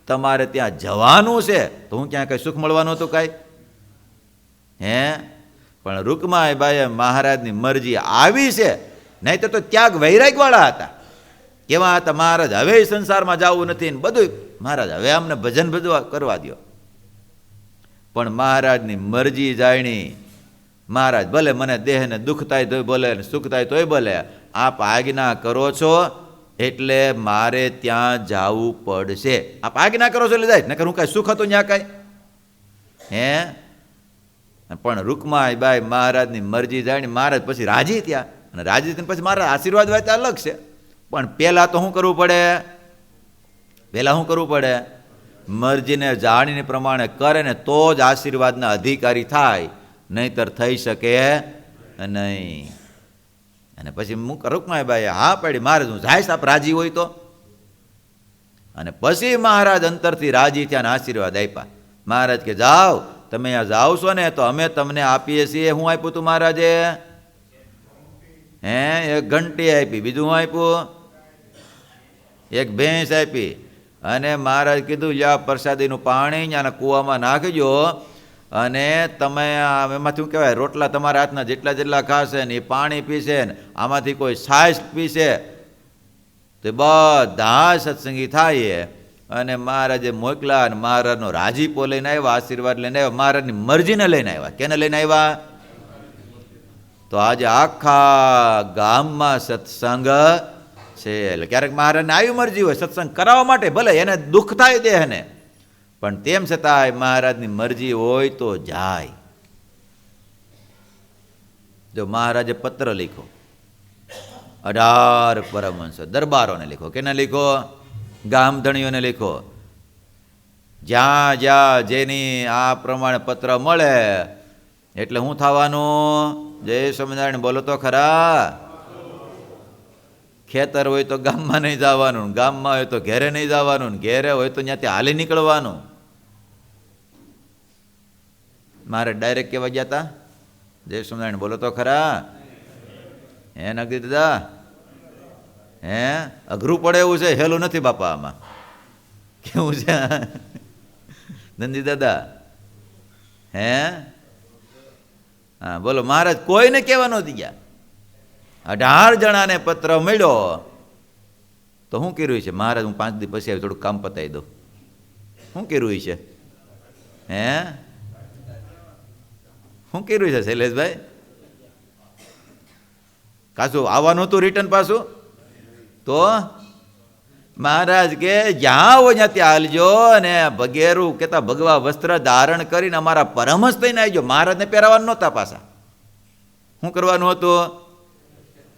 તમારે ત્યાં જવાનું છે. તો હું ક્યાં કઈ સુખ મળવાનું હતું કાંઈ? પણ રૂકમાઈબાઈએ મહારાજની મરજી આવી છે. નહીં તો ત્યાગ વૈરાગવાળા હતા. કેવા હતા મહારાજ? હવે સંસારમાં જવું નથી ને બધું. મહારાજ હવે અમને ભજન ભજવા કરવા દો. પણ મહારાજની મરજી જાણી. મહારાજ ભલે મને દેહને દુઃખ થાય તોય બોલે, સુખ થાય તોય બોલે, આપ આજ્ઞા કરો છો એટલે મારે ત્યાં જવું પડશે. આપ આજ્ઞા કરો છો એટલે જાય. નકર હું કાંઈ સુખ હતું ત્યાં કાંઈ? પણ રૂકમાઈબાઈ મહારાજની મરજી જાણી. મહારાજ પછી રાજી થયા. અને રાજી થઈને પછી મારા આશીર્વાદ વાંચ્યા અલગ છે. પણ પહેલાં તો શું કરવું પડે? પહેલાં શું કરવું પડે? મરજીને જાણીને પ્રમાણે કરે ને તો જ આશીર્વાદના અધિકારી થાય, નહીતર થઈ શકે નહીં. અને પછી રૂકમાઈબાઈએ હા પાડી. મહારાજ હું જાય આપ રાજી હોય તો. અને પછી મહારાજ અંતરથી રાજી થયા અને આશીર્વાદ આપ્યા. મહારાજ કે જાઓ, તમે અહીંયા જાઓ છો ને તો અમે તમને આપીએ છીએ. હું આપ્યું તું મહારાજે? એક ઘંટી આપી. બીજું હું આપ્યું? એક ભેંસ આપી. અને મહારાજ કીધું લ્યા પ્રસાદીનું પાણી ત્યાંના કૂવામાં નાખજો. અને તમે એમાંથી શું કહેવાય, રોટલા તમારા હાથના જેટલા જેટલા ખાશે ને એ પાણી પીશે ને આમાંથી કોઈ છાશ પીશે તો બધા સત્સંગી થાય. અને મહારાજે મોકલા અને મહારાજનો રાજીપો લઈને આવ્યા, આશીર્વાદ લઈને આવ્યા, મહારાજની મરજીને લઈને આવ્યા. કેને લઈને આવ્યા? તો આજે આખા ગામમાં સત્સંગ છે. એટલે ક્યારેક મહારાજને આવી મરજી હોય સત્સંગ કરાવવા માટે, ભલે એને દુઃખ થાય દેહને, પણ તેમ છતાંય મહારાજની મરજી હોય તો જાય. જો મહારાજે પત્ર લખ્યો 18 પરમહંસ દરબારોને લખ્યો, કેને લખ્યો? ગામધણીઓને લખ્યો. જ્યાં જ્યાં જેની આ પ્રમાણે પત્ર મળે એટલે શું થવાનું? જય સ્વામિનારાયણ બોલો તો ખરા. ખેતર હોય તો ગામમાં નહીં જવાનું, ગામમાં હોય તો ઘેરે નહીં જવાનું, ઘેરે હોય તો ત્યાંથી હાલી નીકળવાનું. મારે ડાયરેક્ટ કહેવા ગયા હતા, જય સ્વામિનારાયણ બોલો તો ખરા. હે નગદી દાદા, હે અઘરું પડે એવું છે, હેલું નથી બાપા આમાં. કેવું છે નંદી દાદા? હે હા બોલો. મહારાજ કોઈને કહેવા નહોતી ગયા. 18 જણાને પત્ર મળ્યો તો શું કર્યું છે મહારાજ? હું 5 દિવસ પછી આવી થોડું કામ પતાવી દઉં. શું કર્યું છે? હે શું કર્યું છે શૈલેષભાઈ? કાશું આવવાનું હતું રિટર્ન પાછું? તો મહારાજ કે જ્યાં હોય ત્યાં ત્યાં હાલજો, અને ભગેરું કેતા ભગવા વસ્ત્ર ધારણ કરીને અમારા પરમહંસ થઈને આવજો. મહારાજને પહેરાવાનું નહોતા પાછા. શું કરવાનું હતું?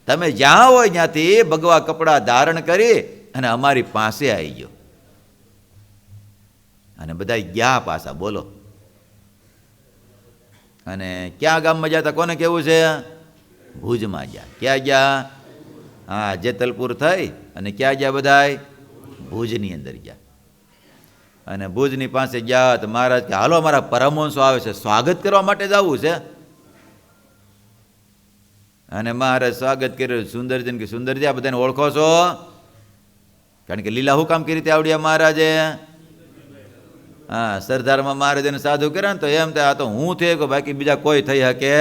તમે જ્યાં હોય ત્યાંથી ભગવા કપડાં ધારણ કરી અને અમારી પાસે આવી ગયો. અને બધા ગયા પાછા. બોલો. અને ક્યાં ગામમાં જતા? કોને કેવું છે? ભુજમાં ગયા. ક્યાં ગયા? હા જેતલપુર થઈ અને ક્યાં ગયા? બધાય ભુજની અંદર ગયા. અને ભુજની પાસે ગયા તો મહારાજ કે હાલો અમારા પરમહંસો આવે છે, સ્વાગત કરવા માટે જ આવવું છે. અને મહારાજ સ્વાગત કર્યું. સુંદરજીને કે સુંદરજી આ બધાને ઓળખો છો? કારણ કે લીલા હું કામ કરી રીતે આવડ્યા મહારાજે. હા સરદારમાં મહારાજને સાધુ કર્યા ને તો એમ થાય આ તો હું થઈ ગયો, બાકી બીજા કોઈ થઈ શકે.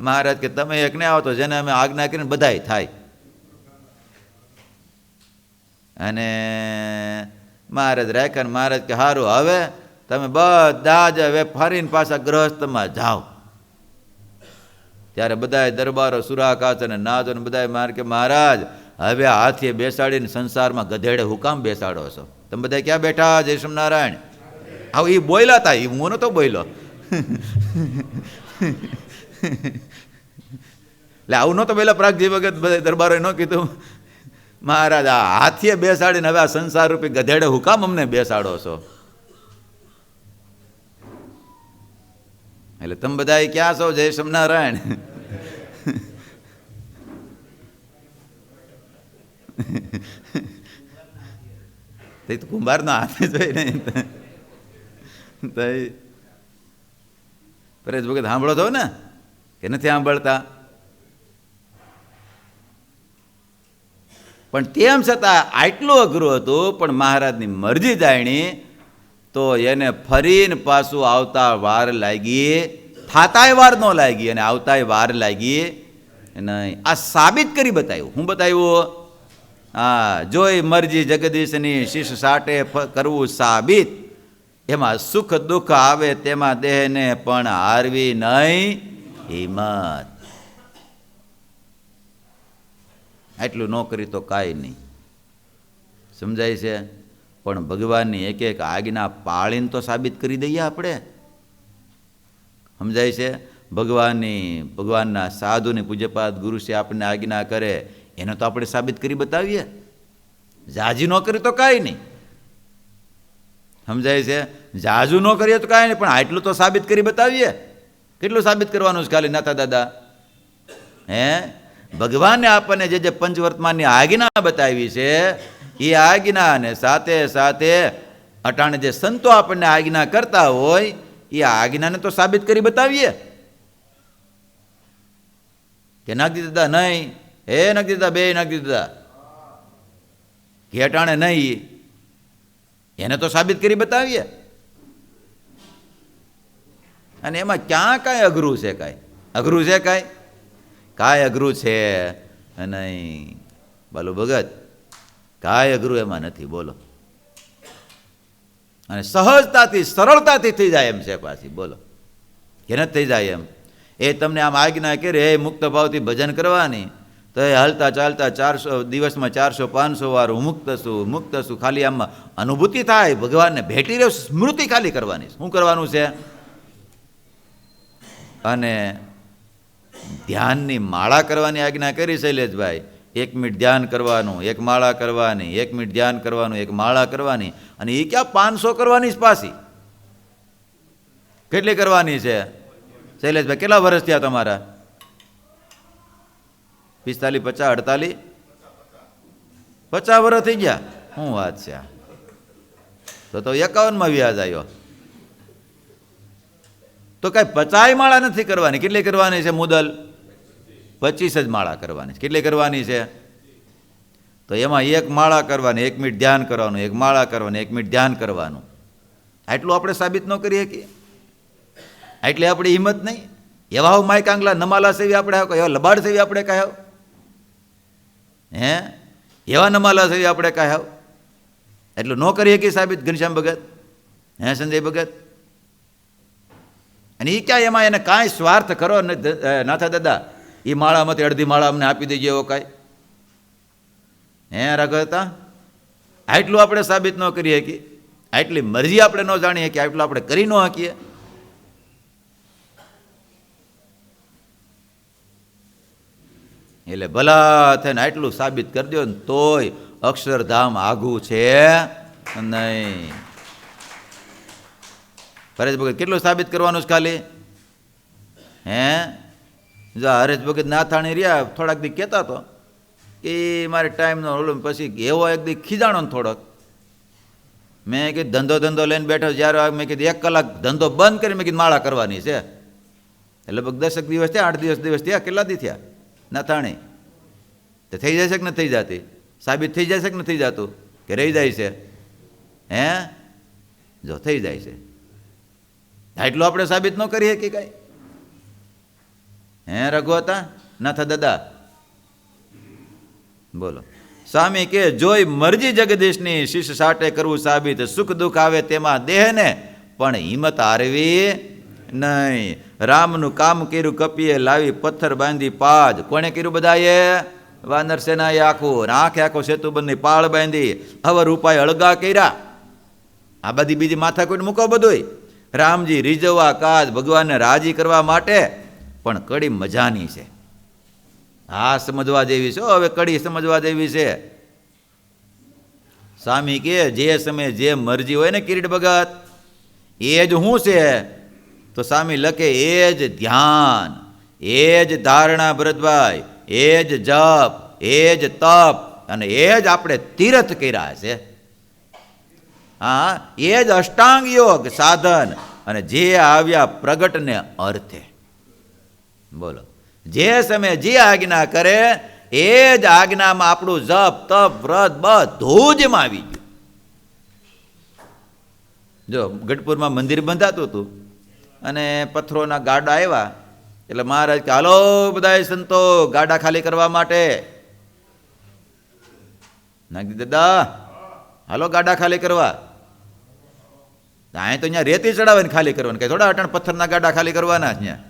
મહારાજ કે તમે એક ને આવો તો જેને અમે આજ્ઞા કરીને બધાય થાય. અને મહારાજ રાખ્યા. મહારાજ કે સારું હવે તમે બધા જ હવે ફરીને પાછા ગ્રહસ્થમાં જાઓ. ત્યારે બધાએ દરબારો સુરાકાશ અને નાજો ને બધાએ માર કે મહારાજ હવે હાથીએ બેસાડીને સંસારમાં ગધેડે હુકામ બેસાડો છો? તમે બધા ક્યાં બેઠા? જય સ્વામિનારાયણ. આવું એ બોલ્યા હતા, એ હું નતો બોલ્યો. એટલે આવું નહોતો પેલા પ્રાગજી વખત બધા દરબારોએ ન કીધું મહારાજ આ હાથીએ બેસાડીને હવે આ સંસાર રૂપી ગધેડે હુકામ અમને બેસાડો છો? એટલે તમે બધા ક્યાં છો? જય સ્વામિનારાયણ. તો કુંભારનો હાથ જોઈને પરેશ ભગત સાંભળો છો ને કે નથી સાંભળતા? પણ તેમ છતાં આટલું અઘરું હતું, પણ મહારાજની મરજી જાણી તો એને ફરીને પાછું આવતા વાર લાગી, થાતાય વાર ન લાગી અને આવતાય વાર લાગી નહીં. આ સાબિત કરી બતાવ્યું. હું બતાવ્યું? હા જોઈ મરજી જગદીશની શીશ સાટે કરવું સાબિત. એમાં સુખ દુઃખ આવે તેમાં દેહને પણ હારવી નહીં હિંમત. આટલું ન કરી તો કાંઈ નહીં. સમજાય છે? પણ ભગવાનની એક એક આજ્ઞા પાળીને તો સાબિત કરી દઈએ આપણે. સમજાય છે? ભગવાનના સાધુની પૂજ્યપાદ ગુરુશ્રી આપણને આજ્ઞા કરે એને તો આપણે સાબિત કરી બતાવીએ. જાજી ન કરી તો કાંઈ નહીં. સમજાય છે? જાજુ ન કરીએ તો કાંઈ નહીં, પણ આટલું તો સાબિત કરી બતાવીએ. કેટલું સાબિત કરવાનું છે ખાલી નાથા દાદા? હે ભગવાને આપણને જે પંચવર્તમાનની આજ્ઞા બતાવી છે એ આજ્ઞાને સાથે સાથે અટાણે જે સંતો આપણને આજ્ઞા કરતા હોય એ આજ્ઞાને તો સાબિત કરી બતાવીએ. કે નાખી દીધા નહીં? હે નાખી દીધા, બે નાખી દીધા, ઘેટાણે નહીં, એને તો સાબિત કરી બતાવીએ. અને એમાં ક્યાં કાંઈ અઘરું છે? કાંઈ અઘરું છે? કાંઈ અઘરું છે નહીં બાલુ ભગત, કાંઈ અઘરું એમાં નથી. બોલો. અને સહજતાથી સરળતાથી થઈ જાય એમ છે પાછી. બોલો. કે નથી થઈ જાય એમ? એ તમને આમ આજ્ઞા કરે એ મુક્ત ભાવથી ભજન કરવાની તો એ હાલતા ચાલતા 400 દિવસમાં 400-500 વાર હું મુક્ત છું ખાલી આમાં અનુભૂતિ થાય. ભગવાનને ભેટી રહ્યો સ્મૃતિ ખાલી કરવાની. શું કરવાનું છે? અને ધ્યાનની માળા કરવાની આજ્ઞા કરી શૈલેષભાઈ. 1 મિનિટ ધ્યાન કરવાનું, 1 માળા કરવાની, 1 મિનિટ ધ્યાન કરવાનું, 1 માળા કરવાની. અને એ ક્યાં 500 કરવાની જ પાછી? કેટલી કરવાની છે શૈલેષભાઈ? કેટલા વર્ષ થયા તમારા? 45, 50, 48, 50 વર્ષ થઈ ગયા. શું વાત છે? તો 51માં વ્યાજ આવ્યો. તો કઈ 50 માળા નથી કરવાની. કેટલી કરવાની છે મુદલ? 25 જ માળા કરવાની. કેટલી કરવાની છે? તો એમાં 1 માળા કરવાની, 1 મિનિટ ધ્યાન કરવાનું, 1 માળા કરવાની, 1 મિનિટ ધ્યાન કરવાનું. આટલું આપણે સાબિત ન કરી શકીએ? એટલે આપણી હિંમત નહીં? એવા માઇક આંગલા નમાલા સેવી આપણે એવા લબાડ સેવી આપણે કહ્યા? હે એવા નમાલા સેવી આપણે કહ્યા? એટલું ન કરી શકીએ સાબિત ઘનશ્યામ ભગત? હે સંજય ભગત? અને એ ક્યાં એમાં એને કાંઈ સ્વાર્થ કરો નાથા દાદા? એ માળામાંથી અડધી માળા અમને આપી દેજો એવો કાંઈ? હે રાઘવતા? આટલું આપણે સાબિત ન કરી શકીએ? આટલી મરજી આપણે ન જાણીએ કે આટલું આપણે કરી ન શકીએ? એટલે ભલા થઈને આટલું સાબિત કરી દો ને તોય અક્ષરધામ આઘું છે નહીં. હરેશ ભગત કેટલું સાબિત કરવાનું છે ખાલી? હે જો હરેશ ભગત નાથાણી રહ્યા થોડાક દી કહેતા તો કે મારે ટાઈમનો ઓલું, પછી એવો એક દી ખીજાણો ને થોડોક. મેં કીધું ધંધો લઈને બેઠો. જ્યારે મેં કીધું 1 કલાક ધંધો બંધ કરી મેં કીધું માળા કરવાની છે. એટલે લગભગ 10 દિવસ થયા, 8 દિવસ થયા. કેટલા દી થયા નાથાણી? તો થઈ જશે કે નથી થઈ જતી? સાબિત થઈ જશે કે નથી જતું? કે રહી જાય છે? હે જો થઈ જાય છે. એટલું આપણે સાબિત ન કરીએ કે કાંઈ? હે રઘુવતા નાથા દાદા બોલો. સ્વામી કે જોઈ મરજી જગદીશની, શિષ્ય સાટે કરવું સાબિત. સુખ દુઃખ આવે તેમાં દેહને પણ હિંમત હારવી નહીં. રામનું કામ કર્યું કપીએ, લાવી પથ્થર બાંધી પાજ. કોણે કર્યું? બધાએ. વાનર સેનાએ આખું આખો સેતુબંધની પાળ બાંધી. હવર ઉપાય અળગા કર્યા. આ બધી બીજી માથા કોઈ મૂકો બધું. રામજી રીઝવવા કાજ, ભગવાનને રાજી કરવા માટે. પણ કડી મજાની છે. હા સમજવા જેવી છે. હવે કડી સમજવા જેવી છે. સ્વામી કે જે સમયે જે મરજી હોય ને કિરીટ ભગત, એ જ શું છે? તો સ્વામી લખે એ જ ધ્યાન, એ જ ધારણા ભરતભાઈ, એ જ જપ, એ જ તપ, અને એ જ આપણે તીર્થ કર્યા છે. હા એ જ અષ્ટાંગ યોગ સાધન, અને જે આવ્યા પ્રગટને અર્થે. બોલો. જે સમયે જે આજ્ઞા કરે એ જ આજ્ઞામાં આપણું જપ તપ વ્રત બધું જ એમાં આવી ગયું. જો ગઢપુરમાં મંદિર બંધાતું હતું અને પથ્થરોના ગાડા આવ્યા એટલે મહારાજ કે હાલો બધા સંતો ગાડા ખાલી કરવા માટે. નાગી દાદા હાલો ગાડા ખાલી કરવા. અહીં તો અહીંયા રેતી ચડાવે ખાલી કરવાનું, કે થોડા અટાણ પથ્થરના ગાડા ખાલી કરવાના અહીંયા.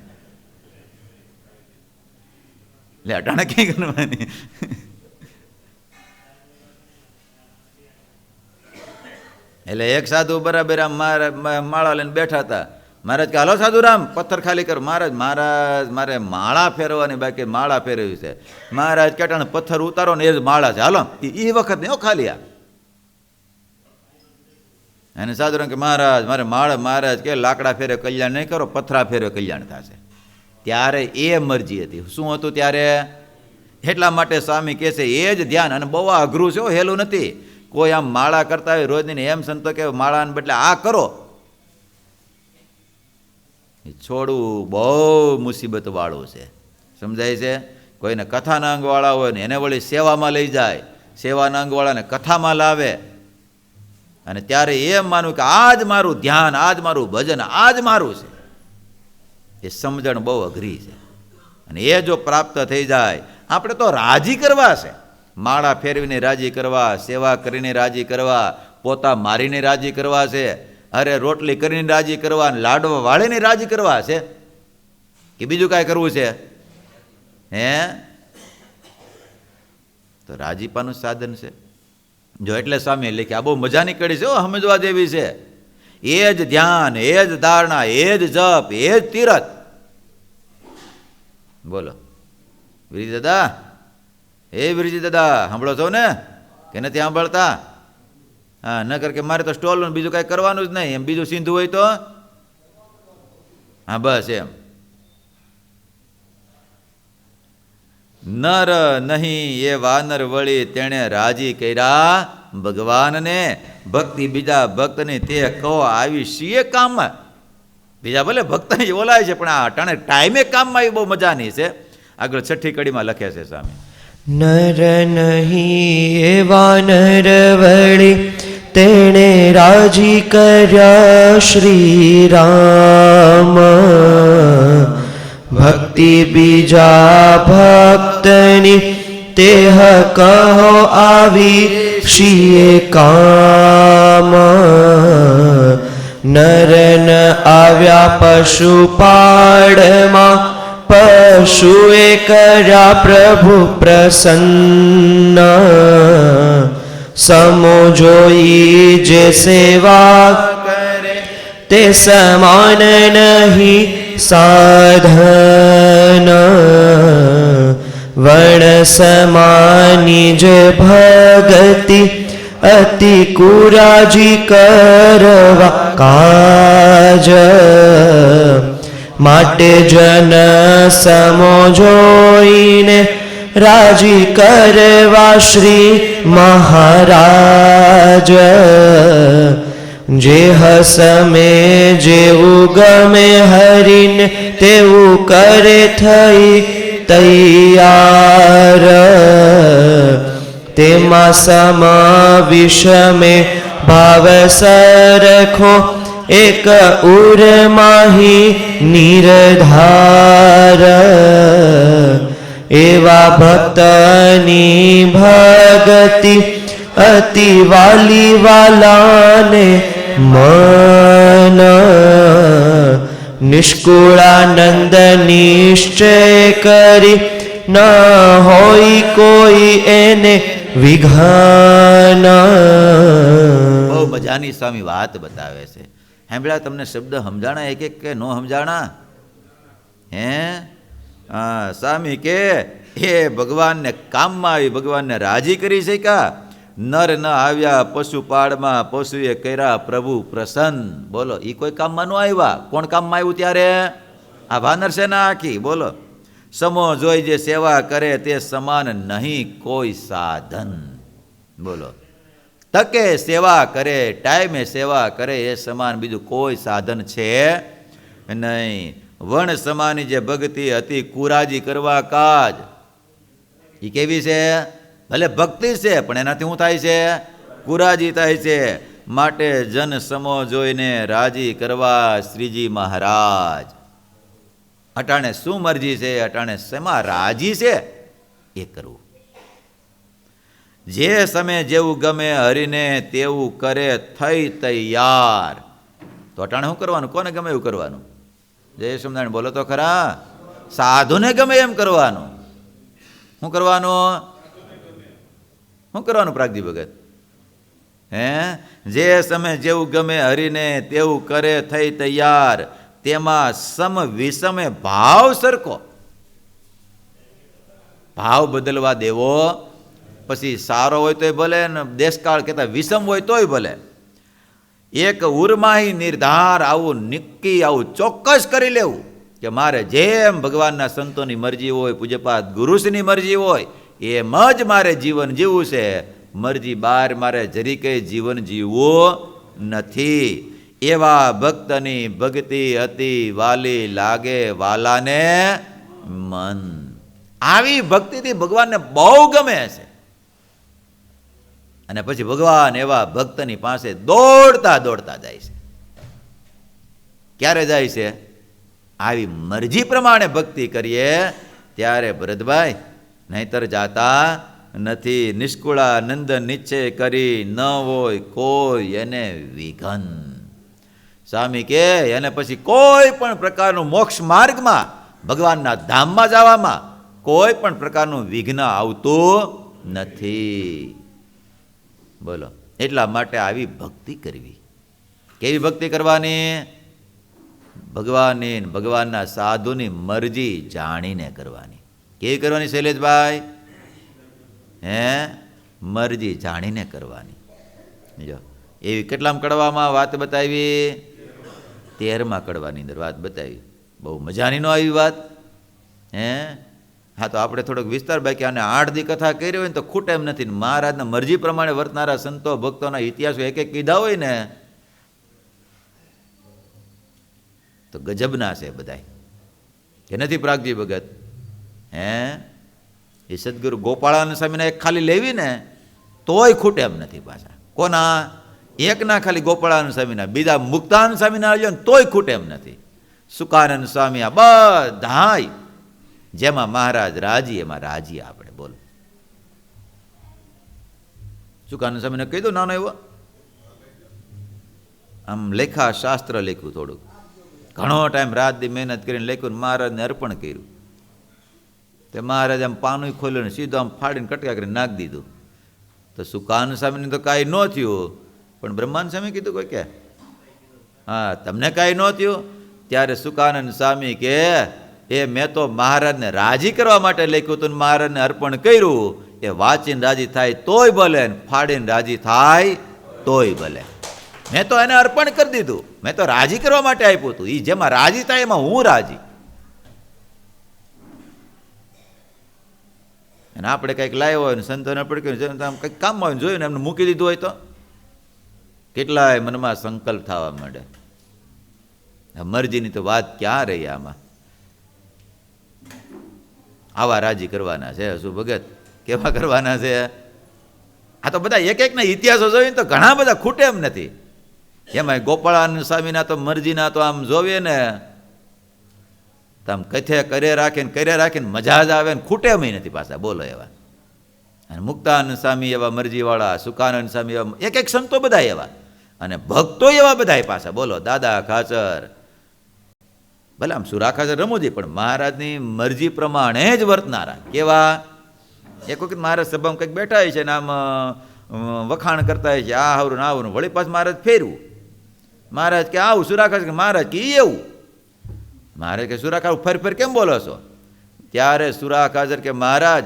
એટલે અટાણે ક્યાં કરવાની? એટલે એક સાધુ બરાબર આમ માળા લઈને બેઠા હતા. મહારાજ કે હાલો સાધુરામ પથ્થર ખાલી કરો. મહારાજ મારે માળા ફેરવાની બાકી, માળા ફેરવી છે. મહારાજ કેટાણે પથ્થર ઉતારો ને એ જ માળા છે, હાલો. એ વખત નહીં ખાલી આ. અને સાધુરામ કે મહારાજ મારે માળા, મહારાજ કે લાકડા ફેરે કલ્યાણ નહીં કરો, પથ્થરા ફેરે કલ્યાણ થશે. ત્યારે એ મરજી હતી. શું હતું ત્યારે? એટલા માટે સ્વામી કહે છે એ જ ધ્યાન. અને બહુ અઘરું છે, હેલું નથી. કોઈ આમ માળા કરતા હોય રોજની, એમ સંતો કે માળાને બદલે આ કરો, છોડવું બહુ મુસીબત વાળું છે. સમજાય છે? કોઈને કથાના અંગવાળા હોય ને એને વળી સેવામાં લઈ જાય, સેવાના અંગવાળાને કથામાં લાવે, અને ત્યારે એમ માનવું કે આ જ મારું ધ્યાન, આ જ મારું ભજન, આ જ મારું છે. એ સમજણ બહુ અઘરી છે. અને એ જો પ્રાપ્ત થઈ જાય, આપણે તો રાજી કરવા છે. માળા ફેરવીને રાજી કરવા, સેવા કરીને રાજી કરવા, પોતા મારીને રાજી કરવા છે, અરે રોટલી કરીને રાજી કરવા, લાડવા વાળીને રાજી કરવા છે, કે બીજું કાંઈ કરવું છે? હે તો રાજીપાનું સાધન છે. જો એટલે સ્વામી લખ્યા, આ બહુ મજાની કડી છે, સમજવા જેવી છે. એ જ ધ્યાન, એ જ ધારણા, એ જ જપ, એ જ તીરથ. બોલો વિરજી દાદા, એ વિરજી દાદા સાંભળો છો ને કે નથી સાંભળતા? હા, ન કર કે મારે તો સ્ટોલ બીજું કાંઈ કરવાનું જ નહીં, એમ બીજું સીધું હોય તો હા બસ એમ. નર નહીં એ વાનર વળી તેણે રાજી કર્યા ભગવાનને, ભક્તિ બીજા ભક્તની તે કહો આવી શીએ કામમાં. બીજા ભલે ભક્તની ઓલાય છે પણ આ અટાણે ટાઈમે કામમાં આવી બહુ મજાની છે. આગળ 6ઠી કડીમાં લખે છે સ્વામી, નર નહીં એવા નર વળી તેણે રાજી કર્યા શ્રી રામ, ભક્તિ બીજા ભક્તની તેહ કહો આવી શીએ કામ. નરન આવ્યા પશુપાળમાં પશુએ કર્યા પ્રભુ પ્રસન્ન, સમો જોઈ જે સેવા કરે તે સમાન નહીં સાધન. વર્ણ સમાની જે ભગતિ અતિ કુરાજી કરવા કાજ, માટે જન સમો જોઈને રાજી કરવા શ્રી મહારાજ. જે હસમે જેવું ગમે હરીને તેવું કરે થઈ તૈયાર, તેમાં સમ વિષમે ભાવ સરખો એક ઉરમાહી નિર્ધાર. એવા ભક્તની ભગતિ અતિ વાલી વાલાને મન, નિષ્કુળાનંદ નિશ્ચય કરી ન હોય કોઈ એને વિઘન. બહુ મજાની સ્વામી વાત બતાવે છે. સાંભળ્યા તમને શબ્દ સમજાણા એક એક કે નો સમજાણા? હે હા, સ્વામી કે એ ભગવાનને કામમાં આવી ભગવાનને રાજી કરી શક્યા. નર ન આવ્યા પશુપાળમાં પશુએ કર્યા પ્રભુ પ્રસન્ન. બોલો એ કોઈ કામમાં ન આવ્યા? કોણ કામમાં આવ્યું ત્યારે? આ વાનર છે ને આખી. બોલો સમો જોઈ જે સેવા કરે તે સમાન નહીં કોઈ સાધન. બોલો તકે સેવા કરે, ટાઈમે સેવા કરે એ સમાન બીજું કોઈ સાધન છે નહીં. વણ સમાની જે ભક્તિ હતી કુરાજી કરવા કાજ, એ કેવી છે? ભલે ભક્તિ છે પણ એનાથી શું થાય છે? કુરાજી થાય છે. માટે જન સમો જોઈને રાજી કરવા શ્રીજી મહારાજ. અટાણે શું મરજી છે, અટાણે શેમાં રાજી છે એ કરવું. જે સમય જેવું ગમે હરીને તેવું કરે થઈ તૈયાર. તો અટાણે શું કરવાનું? કોને ગમે એવું કરવાનું? જય સમજાણ બોલો તો ખરા. સાધુને ગમે એમ કરવાનું. શું કરવાનું? શું કરવાનું પ્રાગજી ભગત? હે જે સમય જેવું ગમે હરીને તેવું કરે થઈ તૈયાર, તેમાં સમ વિષમે ભાવ સરખો. ભાવ બદલવા દેવો. પછી સારો હોય તોય ભલે ને દેશકાળ કહેતા વિષમ હોય તોય ભલે. એક ઉર્માહી નિર્ધાર, આવું નક્કી આવું ચોક્કસ કરી લેવું કે મારે જેમ ભગવાનના સંતોની મરજી હોય, પૂજ્યપાદ ગુરુશ્રીની મરજી હોય એમ જ મારે જીવન જીવવું છે. મરજી બહાર મારે જરી કંઈ જીવન જીવવું નથી. એવા ભક્તની ભક્તિ હતી વાલી લાગે વાલાને મન. આવી ભક્તિથી ભગવાનને બહુ ગમે છે. અને પછી ભગવાન એવા ભક્તની પાસે દોડતા દોડતા જાય છે. ક્યારે જાય છે? આવી મરજી પ્રમાણે ભક્તિ કરીએ ત્યારે ભરતભાઈ, નહીતર જાતા નથી. નિષ્કુળાનંદ નિશ્ચય કરી ન હોય કોઈ એને વિઘન. સ્વામી કે એને પછી કોઈ પણ પ્રકારનું મોક્ષ માર્ગમાં ભગવાનના ધામમાં જવામાં કોઈ પણ પ્રકારનું વિઘ્ન આવતું નથી. બોલો એટલા માટે આવી ભક્તિ કરવી. કેવી ભક્તિ કરવાની? ભગવાનની ભગવાનના સાધુની મરજી જાણીને કરવાની. કેવી કરવાની શૈલેષભાઈ? હે, મરજી જાણીને કરવાની. જો એવી કેટલામ કડવામાં વાત બતાવી? 13મા કડવાની અંદર વાત બતાવી. બહુ મજાની નો આવી વાત. હે, હા, તો આપણે થોડોક વિસ્તાર, બાકી આને 8 દી કથા કરી હોય ને તો ખૂટે એમ નથી. મહારાજના મરજી પ્રમાણે વર્તનારા સંતો ભક્તોના ઇતિહાસો એક એક કીધા હોય ને તો ગજબના છે બધાય. કે નથી પ્રાગજી ભગત? હે, એ સદગુરુ ગોપાળાનંદ સ્વામીના એક ખાલી લેવી ને તોય ખૂટે એમ નથી પાછા. કોના? એકના ખાલી ગોપાળાનંદ સ્વામીના. બીજા મુક્તાનંદ સ્વામીના લ્યો ને તોય ખૂટે એમ નથી. સુકાનંદ સ્વામી, આ બધાય જેમાં મહારાજ રાજી એમાં રાજી આપણે. બોલો, સુકાનંદ સ્વામીને કહી દો નાનો એવો આમ લેખા શાસ્ત્ર લખ્યું, થોડુંક ઘણો ટાઈમ રાત દી મહેનત કરીને લખ્યું, મહારાજને અર્પણ કર્યું. તે મહારાજ આમ પાનું ખોલ્યું ને સીધું આમ ફાડીને કટકા કરીને નાખી દીધું. તો સુકાનંદ સ્વામીને તો કાંઈ ન થયું, પણ બ્રહ્માનંદ સ્વામી કીધું કોઈ કે હા તમને કાંઈ ન થયું. ત્યારે સુકાનંદ સ્વામી કે એ મેં તો મહારાજને રાજી કરવા માટે લખ્યું હતું, મહારાજને અર્પણ કર્યું. એ વાંચીને રાજી થાય તોય ભલે, ફાડીને રાજી થાય તોય ભલે. મેં તો એને અર્પણ કરી દીધું, મેં તો રાજી કરવા માટે આપ્યું હતું. એ જેમાં રાજી થાય એમાં હું રાજી. અને આપણે કંઈક લાવ્યો હોય ને સંતોને અર્પણ કર્યું, કંઈક કામમાં હોય જોયું ને એમને મૂકી દીધું હોય તો કેટલાય મનમાં સંકલ્પ થવા માંડે. મરજીની તો વાત ક્યાં રહી આમાં? આવા રાજી કરવાના છે શું ભગત? કેવા કરવાના છે? આ તો બધા એક એકના ઇતિહાસો જોઈને તો ઘણા બધા ખૂટે એમ નથી. એમાં ગોપાળાનંદ સ્વામીના તો મરજીના તો આમ જોવે ને તો આમ કથે કરે રાખીને મજા જ આવે ને ખૂટે એમ નથી પાછા. બોલો એવા. અને મુક્તાનંદ સ્વામી એવા મરજીવાળા, સુકાનંદ સ્વામી એવા, એક એક સંતો બધા એવા, અને ભક્તો એવા બધા પાછા. બોલો, દાદા ખાચર ભલે આમ સુરા ખાચર રમૂજી, પણ મહારાજની મરજી પ્રમાણે જ વર્તનારા. કેવા? એક વખત મહારાજ સભામાં કંઈક બેઠા હોય છે ને આમ વખાણ કરતા હોય છે, આ હાવરું ને આવું. વળી પાછું મહારાજ ફેરવું. મહારાજ કે આવું સુરા ખાચર, મહારાજ કે એવું. મહારાજ કે સુરા ખાચર ફેર કેમ બોલો છો? ત્યારે સુરા ખાચર કે મહારાજ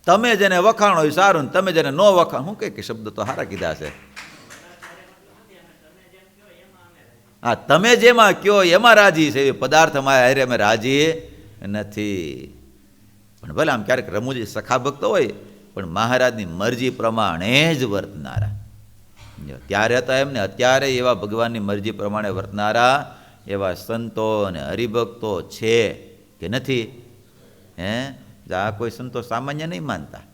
તમે જેને વખાણો હોય સારું, ને તમે જેને ન વખાણ, હું કે શબ્દ તો સારા કીધા છે. હા, તમે જેમાં કયો એમાં રાજી છે, એ પદાર્થમાં હારે અમે રાજી નથી. પણ ભલે આમ ક્યારેક રમૂજી સખા ભક્ત હોય, પણ મહારાજની મરજી પ્રમાણે જ વર્તનારા. ત્યારે હતા એમને, અત્યારે એવા ભગવાનની મરજી પ્રમાણે વર્તનારા એવા સંતો અને હરિભક્તો છે કે નથી? હે, આ કોઈ સંતો સામાન્ય નહીં માનતા.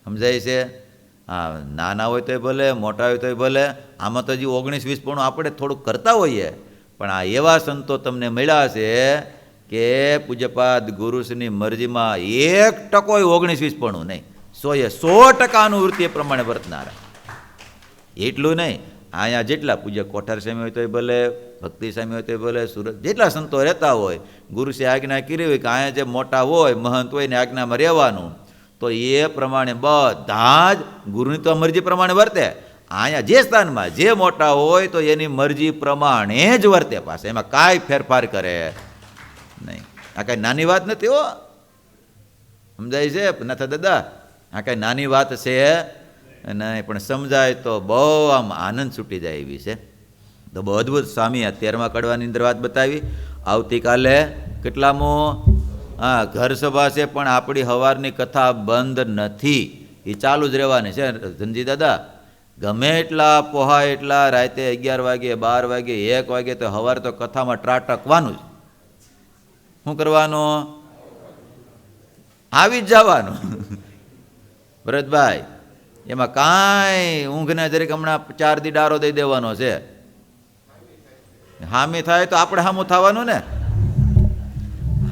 સમજાય છે? હા, નાના હોય તોય ભલે, મોટા હોય તોય ભલે. આમાં તો હજી 19-20 આપણે થોડુંક કરતા હોઈએ, પણ આ એવા સંતો તમને મળ્યા છે કે પૂજ્યપાદ ગુરુશ્રીની મરજીમાં 1% 19-20 નહીં, 100% વૃત્તિ પ્રમાણે વર્તનારા. એટલું નહીં, અહીંયા જેટલા પૂજ્ય કોઠાર સ્વામી હોય તોય ભલે, ભક્તિ સ્વામી હોય તોય ભલે, સુરત જેટલા સંતો રહેતા હોય, ગુરુશ્રી આજ્ઞા કરી હોય કે અહીંયા જે મોટા હોય, મહંત હોય ને આજ્ઞામાં રહેવાનું, તો એ પ્રમાણે બધા જ ગુરુની તો મરજી પ્રમાણે વર્તે. અહીંયા જે સ્થાનમાં જે મોટા હોય તો એની મરજી પ્રમાણે જ વર્તે પાસે, એમાં કાંઈ ફેરફાર કરે નહીં. આ કાંઈ નાની વાત નથી હો. સમજાય છે નાથા દાદા? આ કાંઈ નાની વાત છે નહીં, પણ સમજાય તો બહુ આમ આનંદ છૂટી જાય એવી છે. તો બહુ અદ્ભુત સ્વામી આ 13મા કડવાની અંદર વાત બતાવી. આવતીકાલે કેટલામો? હા, ઘર સભા છે, પણ આપણી સવારની કથા બંધ નથી, એ ચાલુ જ રહેવાની છે. ધનજી દાદા, ગમે એટલા પોહાય એટલા રાતે 11 વાગે, 12 વાગે, 1 વાગે તો સવારે તો કથામાં ત્રાટકવાનું જ. શું કરવાનું? આવી જ જવાનું. ભરતભાઈ, એમાં કાંઈ ઊંઘને જરીક હમણાં 4 દી ડારો દઈ દેવાનો છે. હામી થાય તો આપણે હામું થવાનું ને,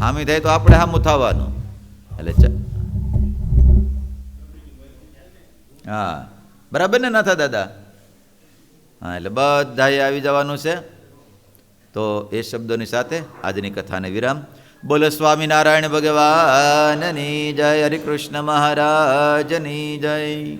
હામી થાય તો આપણે હામું થવાનું. એટલે હા, બરાબર ને નાથા દાદા? હા, એટલે બધાએ આવી જવાનું છે. તો એ શબ્દોની સાથે આજની કથાને વિરામ. બોલો સ્વામિનારાયણ ભગવાનની જય, હરિકૃષ્ણ મહારાજની જય.